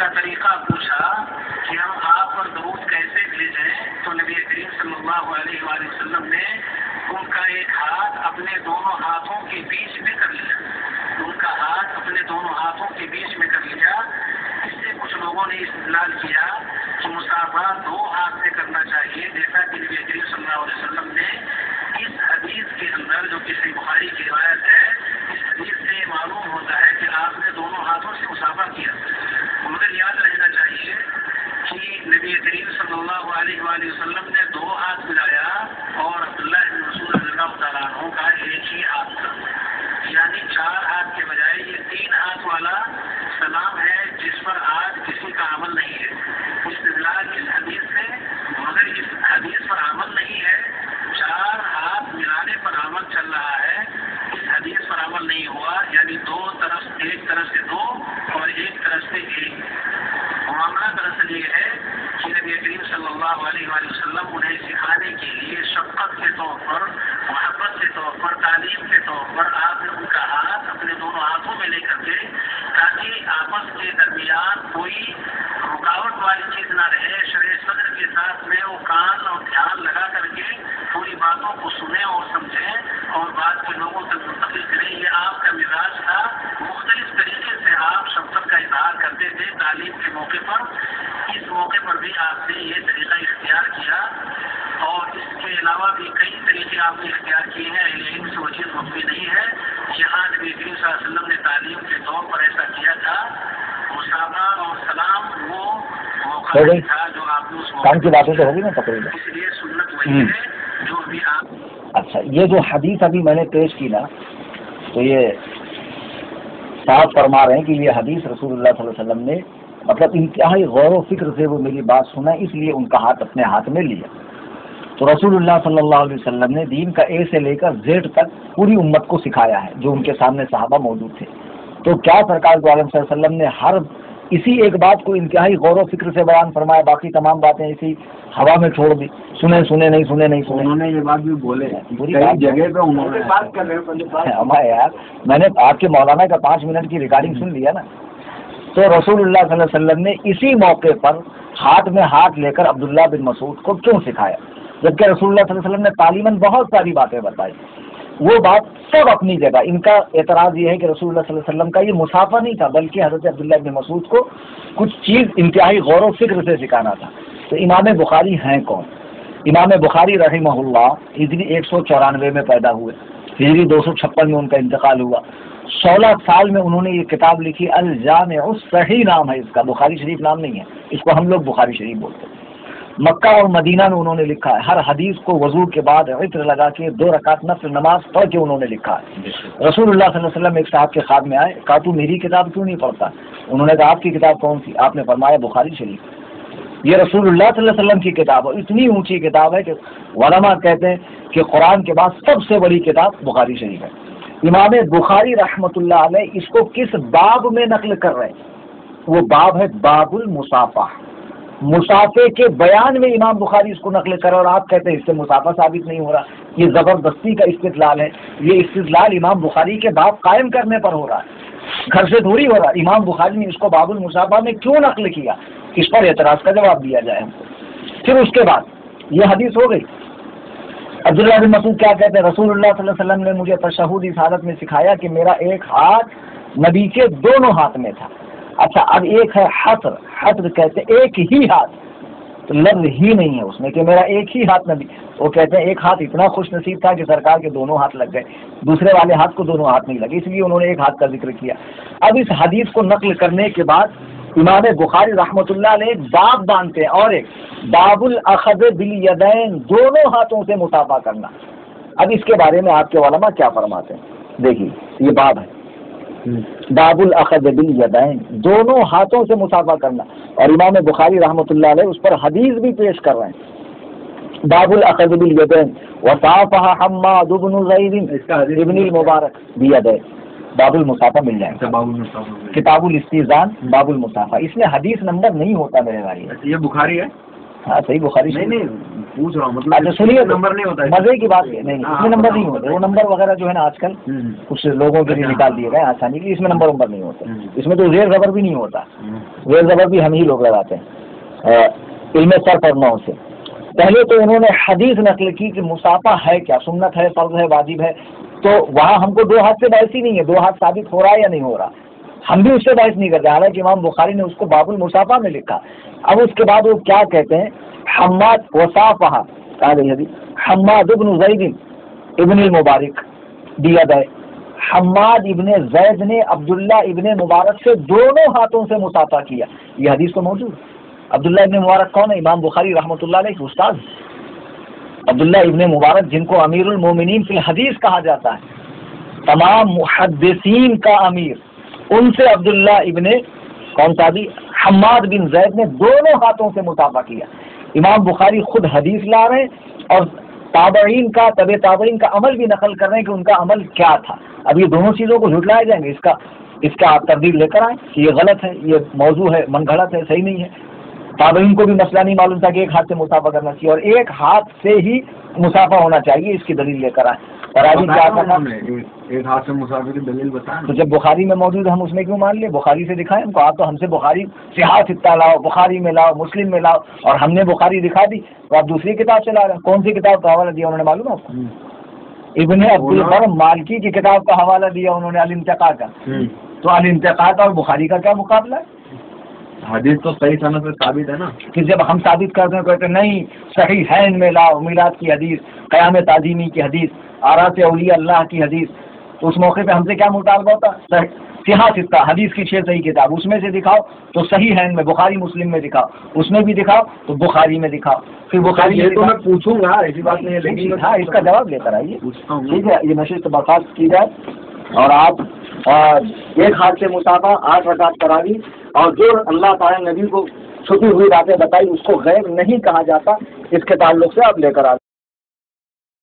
کا طریقہ پوچھا کہ ہم آپ پر درود کیسے بھیجیں، تو نبی کریم صلی اللہ علیہ وآلہ وسلم نے ان کا ایک ہاتھ اپنے دونوں ہاتھوں کے بیچ میں کر لیا، ان کا ہاتھ اپنے دونوں ہاتھوں کے بیچ میں کر لیا۔ اس سے کچھ لوگوں نے استدلال کیا کہ مصافحہ 2 ہاتھ سے کرنا چاہیے، جیسا کہ نبی کریم صلی اللہ علیہ وسلم نے اس حدیث کے اندر جو کہ صحیح بخاری کی روایت ہے، اس حدیث سے معلوم ہوتا ہے کہ آپ نے دونوں ہاتھوں سے مصافحہ کیا۔ مگر یاد رہنا چاہیے کہ نبی کریم صلی اللہ علیہ وآلہ وسلم نے 2 ہاتھ ملایا اور عبداللہ بن مسعود رضی اللہ تعالیٰ عنہ کا ایک ہی ہاتھ تھا، یعنی 4 ہاتھ کے بجائے یہ 3 ہاتھ والا سلام ہے جس پر آج کسی کا عمل نہیں ہے۔ استدلال اس حدیث سے، مگر اس حدیث پر عمل نہیں ہے، 4 ہاتھ ملانے پر عمل چل رہا ہے، اس حدیث پر عمل نہیں ہوا، یعنی 2 طرف، ایک طرف سے 2 اور ایک طرف سے 1۔ معاملہ دراصل یہ ہے کہ نبی کریم صلی اللہ علیہ وآلہ وسلم انہیں سکھانے کے لیے شفقت کے طور پر، محبت کے طور پر، تعلیم کے طور پر آپ نے ان کا ہاتھ اپنے دونوں ہاتھوں میں لے کر کے، تاکہ آپس کے درمیان کوئی رکاوٹ والی چیز نہ رہے، شرح صدر کے ساتھ میں وہ کان اور دھیان لگا کر کے پوری باتوں کو سنیں اور سمجھیں اور بات کے لوگوں تک منتقل کریں۔ یہ آپ کا مزاج تھا، مختلف طریقے سے آپ شفقت کا اظہار کرتے تھے تعلیم کے موقع پر۔ اس موقع پر بھی آپ نے یہ طریقہ اختیار کیا، اور اس کے علاوہ بھی کئی طریقے آپ نے اختیار کیے ہیں، اہل علم سے وہ چیز مخفی نہیں ہے۔ یہاں نبی کریم صلی اللہ علیہ وسلم نے تعلیم کے طور پر ایسا کیا تھا۔ مصافحہ اور سلام وہ موقع تھا جو آپ نے اس موقع کام کی باتیں تو ہوگی نا تقریباً، اس لیے سنت وہی ہے جو ابھی آپ۔ اچھا، یہ جو حدیث ابھی میں نے پیش کی نا، تو یہ صاحب فرما رہے ہیں کہ یہ حدیث رسول اللہ صلی اللہ علیہ وسلم نے مطلب انتہائی غور و فکر سے وہ میری بات سنا، اس لیے ان کا ہاتھ اپنے ہاتھ میں لیا۔ تو رسول اللہ صلی اللہ علیہ وسلم نے دین کا اے سے لے کر زیڈ تک پوری امت کو سکھایا ہے، جو ان کے سامنے صحابہ موجود تھے۔ تو کیا سرکار دو عالم صلی اللہ علیہ وسلم نے ہر اسی ایک بات کو انتہائی غور و فکر سے بیان فرمایا، باقی تمام باتیں اسی ہوا میں چھوڑ دی، سنے نہیں سنے نہیں سنے؟ انہوں نے یہ بات بھی بولے پوری کئی جگہ پہ انہوں نے بات کر رہے ہیں ہمارے یار، میں نے آپ کے مولانا کا 5 منٹ کی ریکارڈنگ سن لیا نا۔ تو رسول اللہ صلی اللہ علیہ وسلم نے اسی موقع پر ہاتھ میں ہاتھ لے کر عبداللہ بن مسعود کو کیوں سکھایا، جبکہ رسول اللہ صلی اللہ علیہ وسلم نے تعلیماً بہت ساری باتیں بتائی، وہ بات سب اپنی جگہ۔ ان کا اعتراض یہ ہے کہ رسول اللہ صلی اللہ علیہ وسلم کا یہ مسافہ نہیں تھا، بلکہ حضرت عبداللہ بن مسعود کو کچھ چیز انتہائی غور و فکر سے سکھانا تھا۔ تو امام بخاری ہیں کون؟ امام بخاری رحمہ اللہ ہجری 194 میں پیدا ہوئے، ہجری 256 میں ان کا انتقال ہوا۔ 16 سال میں انہوں نے یہ کتاب لکھی، الجامع الصحیح نام ہے اس کا، بخاری شریف نام نہیں ہے، اس کو ہم لوگ بخاری شریف بولتے ہیں۔ مکہ اور مدینہ میں انہوں نے لکھا ہے، ہر حدیث کو وضو کے بعد عطر لگا کے 2 رکعت نفل نماز پڑھ کے انہوں نے لکھا ہے۔ رسول اللہ صلی اللہ علیہ وسلم ایک صاحب کے خواب میں آئے، کہا تو میری کتاب کیوں نہیں پڑھتا؟ انہوں نے کہا آپ کی کتاب کون سی؟ آپ نے فرمایا بخاری شریف۔ یہ رسول اللہ صلی اللہ علیہ وسلم کی کتاب ہے، اتنی اونچی کتاب ہے کہ علماء کہتے ہیں کہ قرآن کے بعد سب سے بڑی کتاب بخاری شریف ہے۔ امام بخاری رحمۃ اللہ علیہ اس کو کس باب میں نقل کر رہے ہیں؟ وہ باب ہے باب المصافحہ، مسافے کے بیان میں امام بخاری اس کو نقل کر، اور آپ کہتے ہیں اس سے مسافہ ثابت نہیں ہو رہا۔ یہ زبردستی کا استدلال ہے، یہ استدلال امام بخاری کے باب قائم کرنے پر ہو رہا ہے، گھر سے تھوڑی ہو رہا۔ امام بخاری نے اس کو باب المصافحہ میں کیوں نقل کیا، اس پر اعتراض کا جواب دیا جائے ہم کو۔ پھر اس کے بعد یہ حدیث ہو گئی۔ عبداللہ بن مسعود کیا کہتے ہیں؟ رسول اللہ صلی اللہ علیہ وسلم نے مجھے تشہد اس حالت میں سکھایا کہ میرا ایک ہاتھ نبی کے دونوں ہاتھ میں تھا۔ اچھا، اب ایک ہے حصر، حصر کہتے ہیں ایک ہی ہاتھ، تو لفظ ہی نہیں ہے اس میں کہ میرا ایک ہی ہاتھ نبی، وہ کہتے ہیں ایک ہاتھ اتنا خوش نصیب تھا کہ سرکار کے دونوں ہاتھ لگ گئے، دوسرے والے ہاتھ کو دونوں ہاتھ نہیں لگے، اس لیے انہوں نے ایک ہاتھ کا ذکر کیا۔ اب اس حدیث کو نقل کرنے کے بعد امام بخاری رحمۃ اللہ علیہ ایک باب باندھتے ہیں، اور ایک باب الاخذ بالیدین، دونوں ہاتھوں سے مصافحہ کرنا۔ اب اس کے بارے میں آپ کے علماء کیا فرماتے ہیں؟ دیکھیے یہ باب ہے، باب الاخذ بالیدین، دونوں ہاتھوں سے مصافحہ کرنا، اور امام بخاری رحمۃ اللہ علیہ اس پر حدیث بھی پیش کر رہے ہیں۔ باب الاخذ بالیدین وصافح حماد بن زید ابن المبارک بیدین، باب المصافحہ مل جائے گا، کتاب الاستئذان باب المصافحہ، اس میں حدیث نمبر نہیں ہوتا میرے بھائی، یہ بخاری ہے، ہاں صحیح بخاری نہیں پوچھ رہا ہوں مطلب اچھا سنیے نمبر نہیں ہوتا ہے مزے کی بات نہیں، اس میں نمبر نہیں ہوتے، وہ نمبر وغیرہ جو ہے نا آج کل کچھ لوگوں کے لیے نکال دیے گئے آسانی کے لیے، اس میں نمبر نہیں ہوتے، اس میں تو زیر زبر بھی نہیں ہوتا، زیر زبر بھی ہم ہی لوگ لگاتے ہیں علم صرف اور نحو سے۔ پہلے تو انہوں نے حدیث نقل کی کہ مصافحہ ہے کیا، سنت ہے، فرض ہے، واجب ہے، تو وہاں ہم کو 2 ہاتھ سے بحث ہی نہیں ہے، 2 ہاتھ ثابت ہو رہا ہے یا نہیں ہو رہا، ہم بھی اس سے بحث نہیں کرتے، حالانکہ امام بخاری نے اس کو باب المصافحہ میں لکھا۔ اب اس کے بعد وہ کیا کہتے ہیں، حماد وصافحہ کہا گئی حدیث، حماد ابن زید ابن المبارک دیا گئے، حماد ابن زید نے عبداللہ ابن مبارک سے دونوں ہاتھوں سے مصافحہ کیا، یہ حدیث تو موجود ہے۔ عبداللہ ابن مبارک کون ہے؟ امام بخاری رحمۃ اللہ علیہ استاد عبداللہ ابن مبارک، جن کو امیر المومنین فی الحدیث کہا جاتا ہے، تمام محدثین کا امیر، ان سے عبداللہ ابن کون سا بھی حماد بن زید نے دونوں ہاتھوں سے مصافحہ کیا۔ امام بخاری خود حدیث لا رہے ہیں اور تابعین کا تبع تابعین کا عمل بھی نقل کر رہے ہیں کہ ان کا عمل کیا تھا۔ اب یہ دونوں چیزوں کو جھٹلائے جائیں گے، اس کا آپ تردید لے کر آئیں کہ یہ غلط ہے، یہ موضوع ہے، من گھڑت ہے، صحیح نہیں ہے۔ تابعین کو بھی مسئلہ نہیں معلوم تھا کہ ایک ہاتھ سے مصافحہ کرنا چاہیے اور ایک ہاتھ سے ہی مصافحہ ہونا چاہیے، اس کی دلیل لے کر آئیں۔ اور آگے کیا کرنا، ایک ہاتھ سے مصافحہ کی دلیل بتائیں، تو جب بخاری میں موجود ہے ہم اس میں کیوں مان لیں؟ بخاری سے دکھائیں ہم کو، آپ تو ہم سے بخاری سے ہاتھ اتنا لاؤ، بخاری میں لاؤ، مسلم میں لاؤ، اور ہم نے بخاری دکھا دی تو آپ دوسری کتاب سے لا رہے ہیں۔ کون سی کتاب کا حوالہ دیا انہوں نے معلوم ہے آپ کو؟ ابن عبدالبر مالکی کی کتاب کا حوالہ دیا انہوں نے، الانتقاء کا۔ تو الانتقاء کا اور بخاری کا کیا مقابلہ ہے؟ حدیث تو صحیح سند سے ثابت ہے نا، کہ جب ہم ثابت کرتے ہیں کہتے ہیں نہیں صحیح ہے ان میں لاؤ، میلاد کی حدیث، قیام تعظیمی کی حدیث، آراس اولیاء اللہ کی حدیث، تو اس موقع پہ ہم سے کیا مطالبہ ہوتا؟ صحیح ستہ حدیث کی 6 صحیح کتاب، اس میں سے دکھاؤ تو صحیح ہے ان میں، بخاری مسلم میں دکھاؤ، اس میں بھی دکھاؤ تو بخاری میں دکھاؤ، پھر بخاری یہ تو میں پوچھوں گا، ایسی بات نہیں ہے، لیکن ہاں اس کا جواب لے کر آئیے، پوچھتا ہوں۔ ٹھیک ہے؟ یہ نشست برخاست کی جائے اور آپ ایک ہاتھ سے مصافحہ 8 رکعت کرا دی، اور جو اللہ تعالی نبی کو چھپی ہوئی باتیں بتائی اس کو غیب نہیں کہا جاتا، اس کے تعلق سے آپ لے کر آ